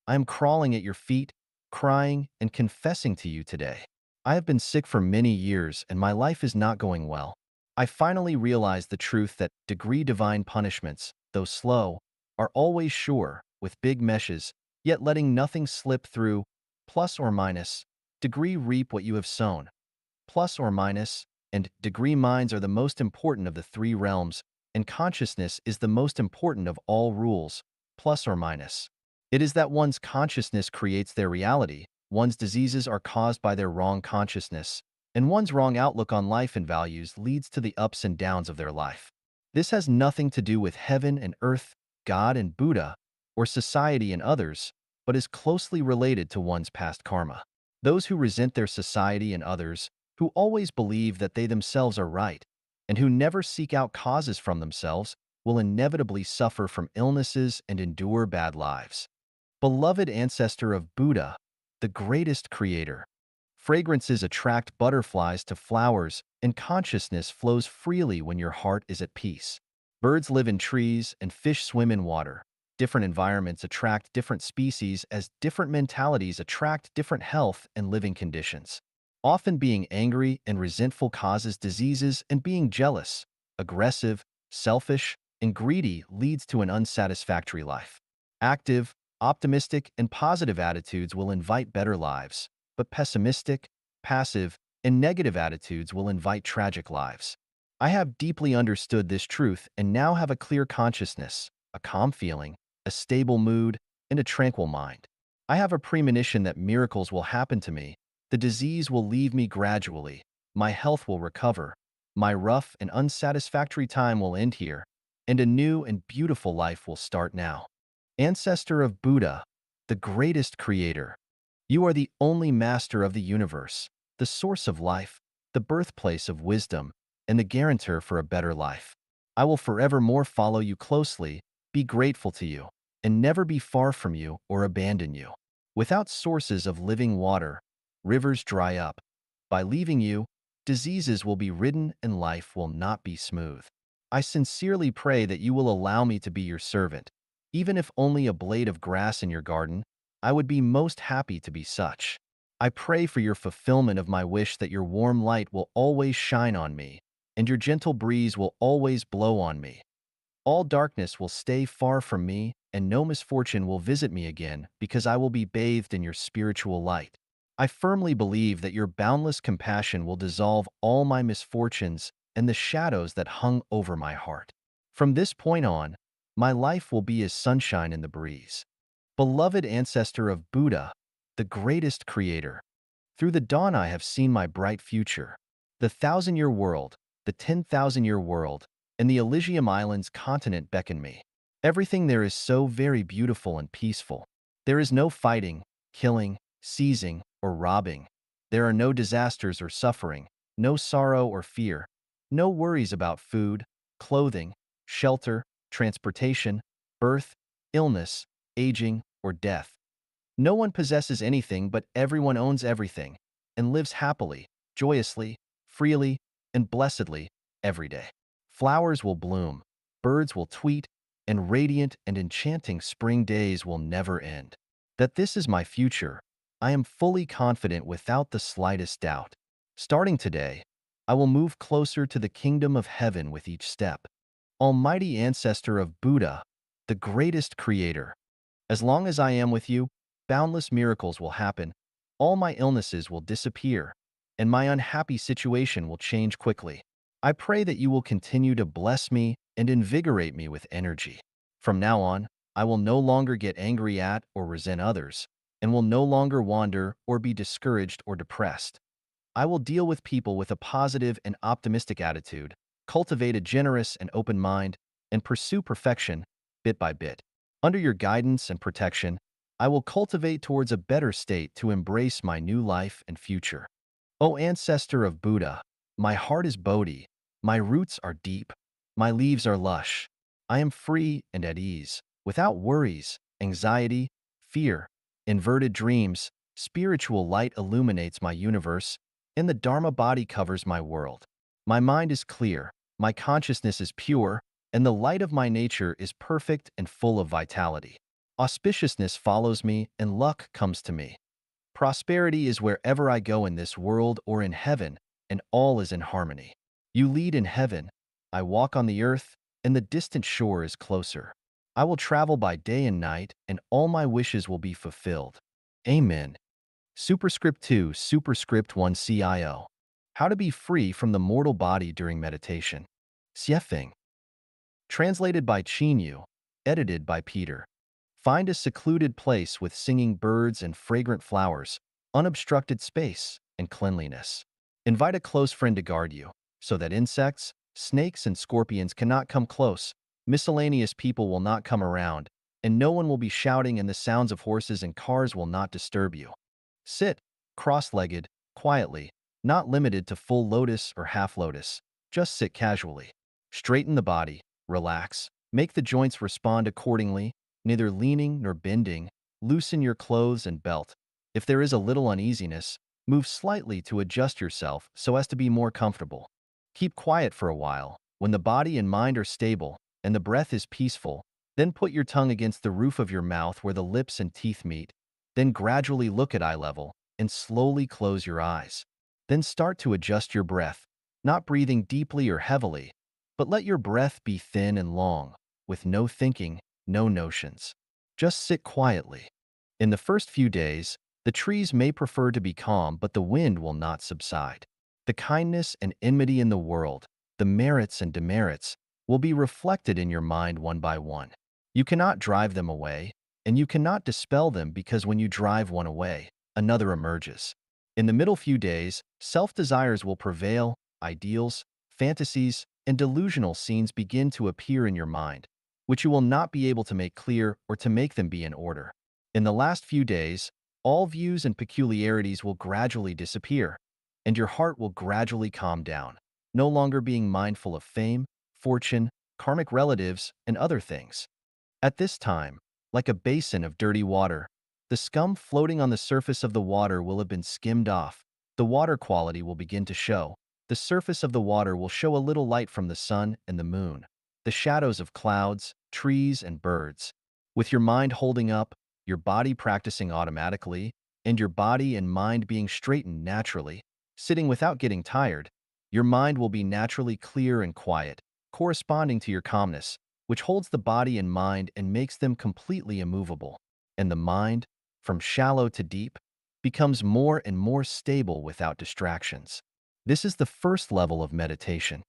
[SPEAKER 1] I am crawling at your feet, crying and confessing to you today. I have been sick for many years and my life is not going well. I finally realized the truth that degree divine punishments, though slow, are always sure, with big meshes, yet letting nothing slip through, plus or minus, degree reap what you have sown, plus or minus, and degree minds are the most important of the three realms, and consciousness is the most important of all rules, plus or minus. It is that one's consciousness creates their reality, one's diseases are caused by their wrong consciousness, and one's wrong outlook on life and values leads to the ups and downs of their life. This has nothing to do with heaven and earth, God and Buddha, or society and others, but is closely related to one's past karma. Those who resent their society and others, who always believe that they themselves are right, and who never seek out causes from themselves, will inevitably suffer from illnesses and endure bad lives. Beloved ancestor of Buddha, the greatest creator. Fragrances attract butterflies to flowers, and consciousness flows freely when your heart is at peace. Birds live in trees and fish swim in water. Different environments attract different species as different mentalities attract different health and living conditions. Often being angry and resentful causes diseases, and being jealous, aggressive, selfish, and greedy leads to an unsatisfactory life. Active, optimistic, and positive attitudes will invite better lives, but pessimistic, passive, and negative attitudes will invite tragic lives. I have deeply understood this truth and now have a clear consciousness, a calm feeling, a stable mood, and a tranquil mind. I have a premonition that miracles will happen to me, the disease will leave me gradually, my health will recover, my rough and unsatisfactory time will end here, and a new and beautiful life will start now. Ancestor of Buddha, the greatest creator. You are the only master of the universe, the source of life, the birthplace of wisdom, and the guarantor for a better life. I will forevermore follow you closely, be grateful to you, and never be far from you or abandon you. Without sources of living water, rivers dry up. By leaving you, diseases will be ridden and life will not be smooth. I sincerely pray that you will allow me to be your servant. Even if only a blade of grass in your garden, I would be most happy to be such. I pray for your fulfillment of my wish that your warm light will always shine on me, and your gentle breeze will always blow on me. All darkness will stay far from me, and no misfortune will visit me again, because I will be bathed in your spiritual light. I firmly believe that your boundless compassion will dissolve all my misfortunes and the shadows that hung over my heart. From this point on, my life will be as sunshine in the breeze. Beloved ancestor of Buddha, the greatest creator. Through the dawn I have seen my bright future. The thousand-year world, the 10,000-year world, and the Elysium Islands continent beckon me. Everything there is so very beautiful and peaceful. There is no fighting, killing, seizing, or robbing. There are no disasters or suffering, no sorrow or fear, no worries about food, clothing, shelter, transportation, birth, illness, aging, or death. No one possesses anything, but everyone owns everything and lives happily, joyously, freely, and blessedly every day. Flowers will bloom, birds will tweet, and radiant and enchanting spring days will never end. That this is my future, I am fully confident without the slightest doubt. Starting today, I will move closer to the kingdom of heaven with each step. Almighty ancestor of Buddha, the greatest creator. As long as I am with you, boundless miracles will happen, all my illnesses will disappear, and my unhappy situation will change quickly. I pray that you will continue to bless me and invigorate me with energy. From now on, I will no longer get angry at or resent others, and will no longer wander or be discouraged or depressed. I will deal with people with a positive and optimistic attitude, cultivate a generous and open mind, and pursue perfection bit by bit. Under your guidance and protection, I will cultivate towards a better state to embrace my new life and future. O ancestor of Buddha, my heart is Bodhi, my roots are deep, my leaves are lush. I am free and at ease, without worries, anxiety, fear, inverted dreams, Spiritual light illuminates my universe, and the Dharma body covers my world. My mind is clear, my consciousness is pure, and the light of my nature is perfect and full of vitality. Auspiciousness follows me, and luck comes to me. Prosperity is wherever I go in this world or in heaven, and all is in harmony. You lead in heaven, I walk on the earth, and the distant shore is closer. I will travel by day and night, and all my wishes will be fulfilled. Amen. Superscript 2, Superscript 1 CIO. How to be free from the mortal body during meditation. Xiefeng. Translated by Qinyu. Edited by Peter. Find a secluded place with singing birds and fragrant flowers, unobstructed space, and cleanliness. Invite a close friend to guard you, so that insects, snakes, and scorpions cannot come close, miscellaneous people will not come around, and no one will be shouting and the sounds of horses and cars will not disturb you. Sit, cross-legged, quietly, not limited to full lotus or half lotus. Just sit casually. Straighten the body, relax, make the joints respond accordingly, neither leaning nor bending. Loosen your clothes and belt. If there is a little uneasiness, move slightly to adjust yourself so as to be more comfortable. Keep quiet for a while. When the body and mind are stable and the breath is peaceful, then put your tongue against the roof of your mouth where the lips and teeth meet. Then gradually look at eye level and slowly close your eyes. Then start to adjust your breath, not breathing deeply or heavily, but let your breath be thin and long, with no thinking, no notions. Just sit quietly. In the first few days, the trees may prefer to be calm, but the wind will not subside. The kindness and enmity in the world, the merits and demerits, will be reflected in your mind one by one. You cannot drive them away, and you cannot dispel them because when you drive one away, another emerges. In the middle few days, self-desires will prevail, ideals, fantasies, and delusional scenes begin to appear in your mind, which you will not be able to make clear or to make them be in order. In the last few days, all views and peculiarities will gradually disappear, and your heart will gradually calm down, no longer being mindful of fame, fortune, karmic relatives, and other things. At this time, like a basin of dirty water, the scum floating on the surface of the water will have been skimmed off. The water quality will begin to show. The surface of the water will show a little light from the sun and the moon, the shadows of clouds, trees, and birds. With your mind holding up, your body practicing automatically, and your body and mind being straightened naturally, sitting without getting tired, your mind will be naturally clear and quiet, corresponding to your calmness, which holds the body and mind and makes them completely immovable. And the mind, from shallow to deep, becomes more and more stable without distractions. This is the first level of meditation.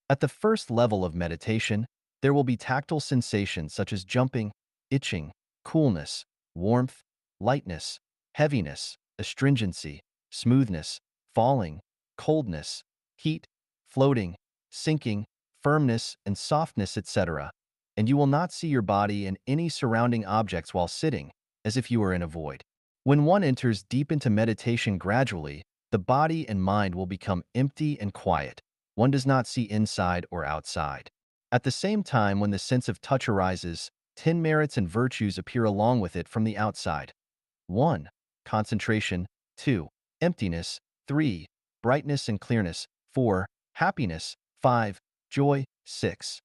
[SPEAKER 1] At the first level of meditation, there will be tactile sensations such as jumping, itching, coolness, warmth, lightness, heaviness, astringency, smoothness, falling, coldness, heat, floating, sinking, firmness, and softness, etc. And you will not see your body and any surrounding objects while sitting, as if you were in a void. When one enters deep into meditation gradually, the body and mind will become empty and quiet. One does not see inside or outside. At the same time, when the sense of touch arises, 10 merits and virtues appear along with it from the outside. 1. Concentration. 2. Emptiness. 3. Brightness and clearness. 4. Happiness. 5. Joy. 6.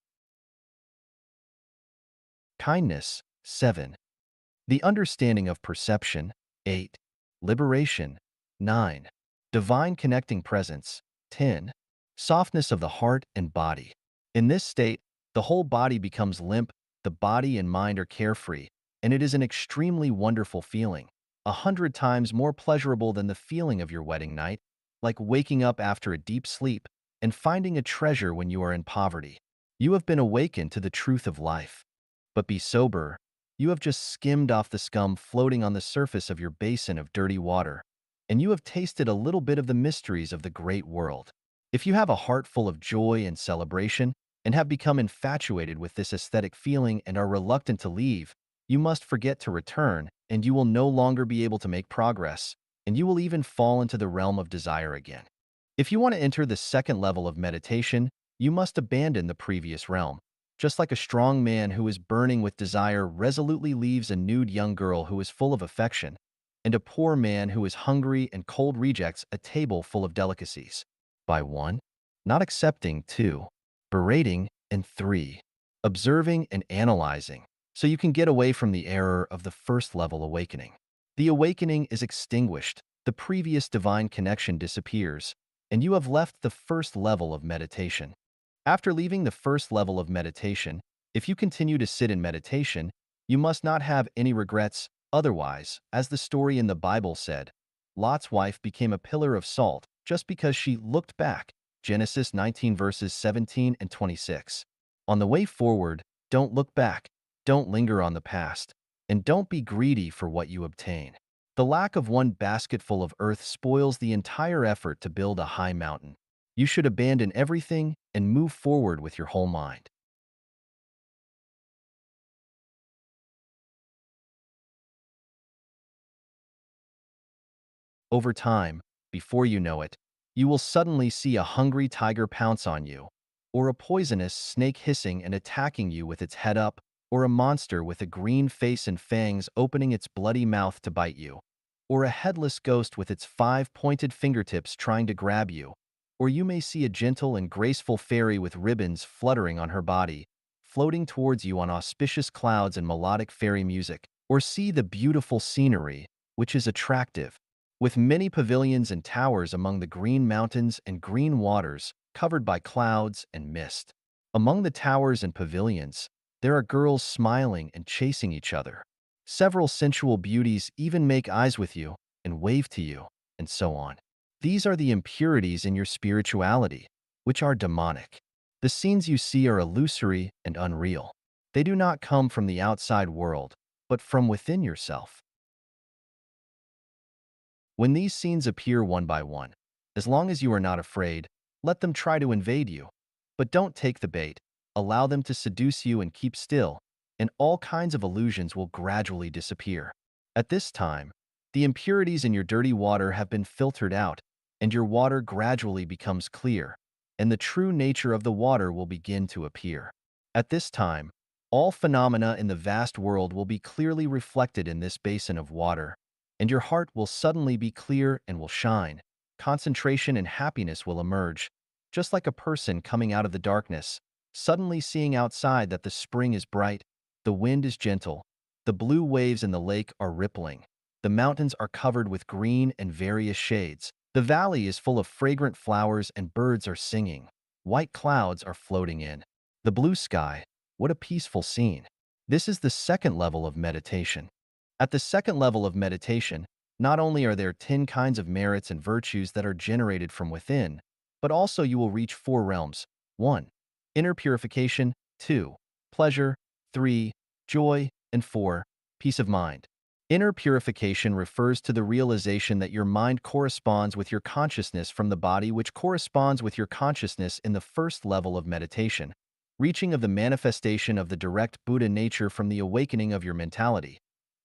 [SPEAKER 1] Kindness. 7. The understanding of perception. 8. Liberation. 9. Divine connecting presence. 10. Softness of the heart and body. In this state, the whole body becomes limp, the body and mind are carefree, and it is an extremely wonderful feeling, 100 times more pleasurable than the feeling of your wedding night, like waking up after a deep sleep and finding a treasure when you are in poverty. You have been awakened to the truth of life. But be sober, you have just skimmed off the scum floating on the surface of your basin of dirty water, and you have tasted a little bit of the mysteries of the great world. If you have a heart full of joy and celebration, and have become infatuated with this aesthetic feeling and are reluctant to leave, you must forget to return, and you will no longer be able to make progress, and you will even fall into the realm of desire again. If you want to enter the second level of meditation, you must abandon the previous realm. Just like a strong man who is burning with desire resolutely leaves a nude young girl who is full of affection, and a poor man who is hungry and cold rejects a table full of delicacies. By 1. Not accepting. 2. Berating. And 3. Observing and analyzing, so you can get away from the error of the first level awakening. The awakening is extinguished, the previous divine connection disappears, and you have left the first level of meditation. After leaving the first level of meditation, if you continue to sit in meditation, you must not have any regrets. Otherwise, as the story in the Bible said, Lot's wife became a pillar of salt just because she looked back. Genesis 19 verses 17 and 26. On the way forward, don't look back, don't linger on the past, and don't be greedy for what you obtain. The lack of one basketful of earth spoils the entire effort to build a high mountain. You should abandon everything and move forward with your whole mind. Over time, before you know it, you will suddenly see a hungry tiger pounce on you, or a poisonous snake hissing and attacking you with its head up, or a monster with a green face and fangs opening its bloody mouth to bite you, or a headless ghost with its 5 pointed fingertips trying to grab you, or you may see a gentle and graceful fairy with ribbons fluttering on her body, floating towards you on auspicious clouds and melodic fairy music, or see the beautiful scenery, which is attractive, with many pavilions and towers among the green mountains and green waters covered by clouds and mist. Among the towers and pavilions, there are girls smiling and chasing each other. Several sensual beauties even make eyes with you and wave to you, and so on. These are the impurities in your spirituality, which are demonic. The scenes you see are illusory and unreal. They do not come from the outside world, but from within yourself. When these scenes appear one by one, as long as you are not afraid, let them try to invade you. But don't take the bait. Allow them to seduce you and keep still, and all kinds of illusions will gradually disappear. At this time, the impurities in your dirty water have been filtered out, and your water gradually becomes clear, and the true nature of the water will begin to appear. At this time, all phenomena in the vast world will be clearly reflected in this basin of water, and your heart will suddenly be clear and will shine. Concentration and happiness will emerge, just like a person coming out of the darkness, suddenly seeing outside that the spring is bright, the wind is gentle, the blue waves in the lake are rippling, the mountains are covered with green and various shades, the valley is full of fragrant flowers and birds are singing, white clouds are floating in the blue sky. What a peaceful scene. This is the second level of meditation. At the second level of meditation, not only are there 10 kinds of merits and virtues that are generated from within, but also you will reach 4 realms. 1. Inner purification. 2. Pleasure. 3. Joy. And 4. Peace of mind. Inner purification refers to the realization that your mind corresponds with your consciousness from the body, which corresponds with your consciousness in the first level of meditation, reaching of the manifestation of the direct Buddha nature from the awakening of your mentality.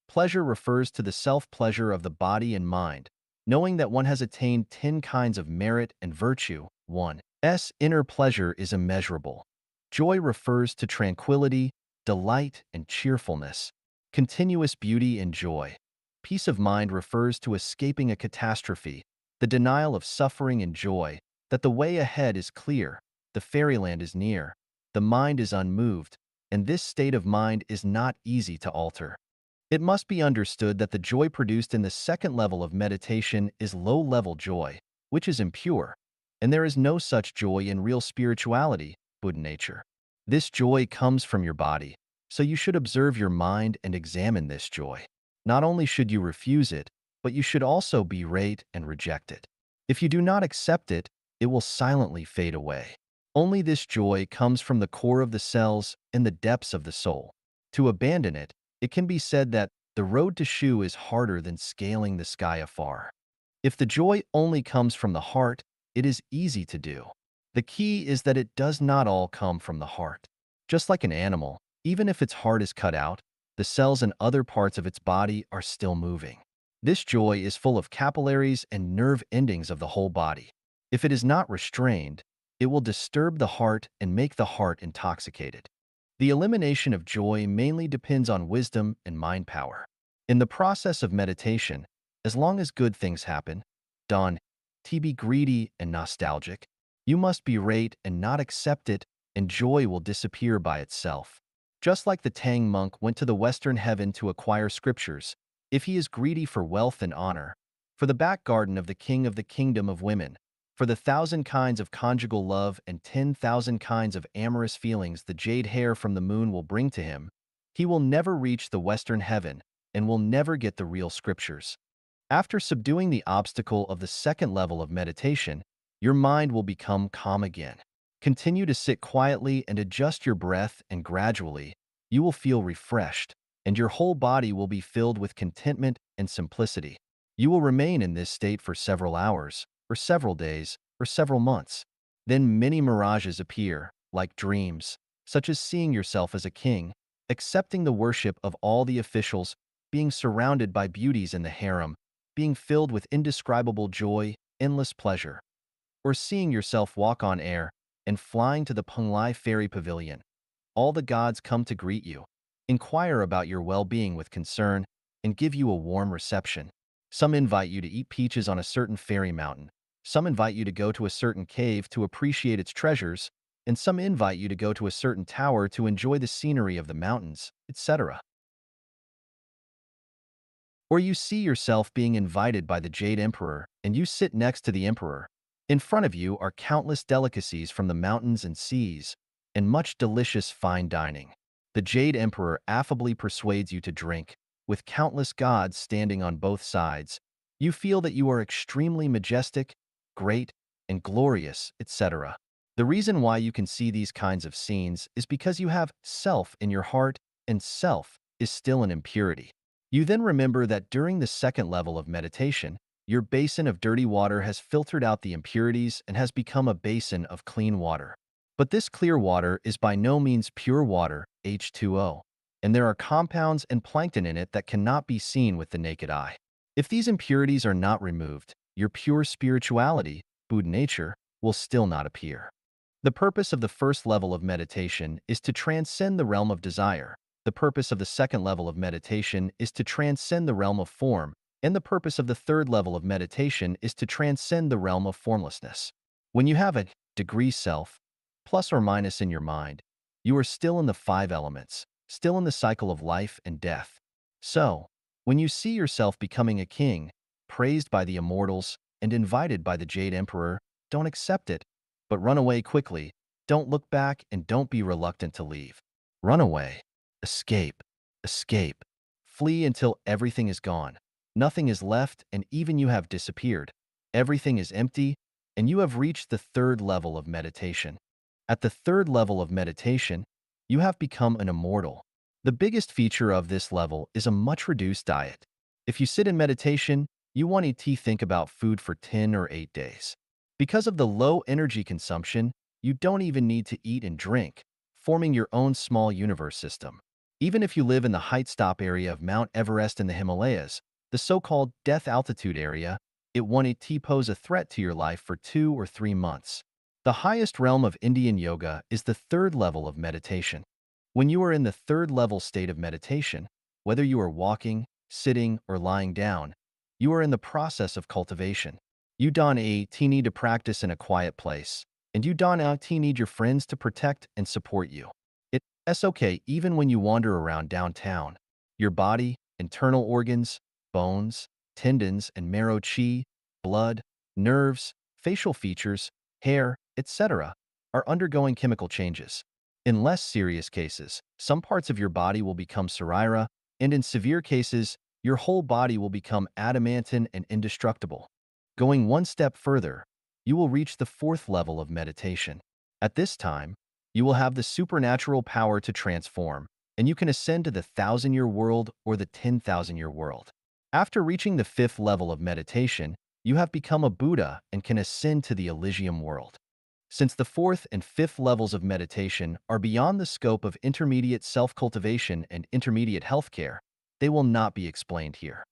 [SPEAKER 1] Pleasure refers to the self-pleasure of the body and mind, knowing that one has attained 10 kinds of merit and virtue. 1's inner pleasure is immeasurable. Joy refers to tranquility, delight, and cheerfulness, continuous beauty and joy. Peace of mind refers to escaping a catastrophe, the denial of suffering and joy, that the way ahead is clear, the fairyland is near, the mind is unmoved, and this state of mind is not easy to alter. It must be understood that the joy produced in the second level of meditation is low-level joy, which is impure, and there is no such joy in real spirituality, Buddha nature. This joy comes from your body, so you should observe your mind and examine this joy. Not only should you refuse it, but you should also berate and reject it. If you do not accept it, it will silently fade away. Only this joy comes from the core of the cells and the depths of the soul. To abandon it, it can be said that the road to Shu is harder than scaling the sky afar. If the joy only comes from the heart, it is easy to do. The key is that it does not all come from the heart. Just like an animal, even if its heart is cut out, the cells and other parts of its body are still moving. This joy is full of capillaries and nerve endings of the whole body. If it is not restrained, it will disturb the heart and make the heart intoxicated. The elimination of joy mainly depends on wisdom and mind power. In the process of meditation, As long as good things happen, don't be greedy and nostalgic. You must berate and not accept it, and joy will disappear by itself. Just like the Tang monk went to the western heaven to acquire scriptures, if he is greedy for wealth and honor, for the back garden of the king of the kingdom of women, for the 1,000 kinds of conjugal love and 10,000 kinds of amorous feelings the jade hair from the moon will bring to him, he will never reach the western heaven and will never get the real scriptures. After subduing the obstacle of the second level of meditation, your mind will become calm again. Continue to sit quietly and adjust your breath, and gradually, you will feel refreshed, and your whole body will be filled with contentment and simplicity. You will remain in this state for several hours, or several days, or several months. Then many mirages appear, like dreams, such as seeing yourself as a king, accepting the worship of all the officials, being surrounded by beauties in the harem, being filled with indescribable joy, endless pleasure, or seeing yourself walk on air and flying to the Penglai Fairy Pavilion. All the gods come to greet you, inquire about your well-being with concern, and give you a warm reception. Some invite you to eat peaches on a certain fairy mountain. Some invite you to go to a certain cave to appreciate its treasures, and some invite you to go to a certain tower to enjoy the scenery of the mountains, etc. Or you see yourself being invited by the Jade Emperor, and you sit next to the Emperor. In front of you are countless delicacies from the mountains and seas, and much delicious fine dining. The Jade Emperor affably persuades you to drink. With countless gods standing on both sides, you feel that you are extremely majestic, great, and glorious, etc. The reason why you can see these kinds of scenes is because you have self in your heart, and self is still an impurity. You then remember that during the second level of meditation, your basin of dirty water has filtered out the impurities and has become a basin of clean water. But this clear water is by no means pure water, H2O, and there are compounds and plankton in it that cannot be seen with the naked eye. If these impurities are not removed, your pure spirituality, Buddha nature, will still not appear. The purpose of the first level of meditation is to transcend the realm of desire. The purpose of the second level of meditation is to transcend the realm of form, and the purpose of the third level of meditation is to transcend the realm of formlessness. When you have a degree self, plus or minus in your mind, you are still in the five elements, still in the cycle of life and death. So, when you see yourself becoming a king, praised by the immortals, and invited by the Jade Emperor, don't accept it, but run away quickly. Don't look back and don't be reluctant to leave. Run away. Escape. Escape. Flee until everything is gone. Nothing is left, and even you have disappeared. Everything is empty, and you have reached the third level of meditation. At the third level of meditation, you have become an immortal. The biggest feature of this level is a much reduced diet. If you sit in meditation, you won't think about food for 10 or 8 days. Because of the low energy consumption, you don't even need to eat and drink, forming your own small universe system. Even if you live in the height stop area of Mount Everest in the Himalayas, the so-called death altitude area, it won't pose a threat to your life for 2 or 3 months. The highest realm of Indian yoga is the third level of meditation. When you are in the third level state of meditation, whether you are walking, sitting, or lying down, you are in the process of cultivation. You don't need to practice in a quiet place, and you don't need your friends to protect and support you. It's okay even when you wander around downtown. Your body, internal organs, bones, tendons, and marrow chi, blood, nerves, facial features, hair, etc., are undergoing chemical changes. In less serious cases, some parts of your body will become sarira, and in severe cases, your whole body will become adamantine and indestructible. Going one step further, you will reach the fourth level of meditation. At this time, you will have the supernatural power to transform, and you can ascend to the 1,000-year world or the 10,000-year world. After reaching the fifth level of meditation, you have become a Buddha and can ascend to the Elysium world. Since the fourth and fifth levels of meditation are beyond the scope of intermediate self-cultivation and intermediate healthcare, they will not be explained here.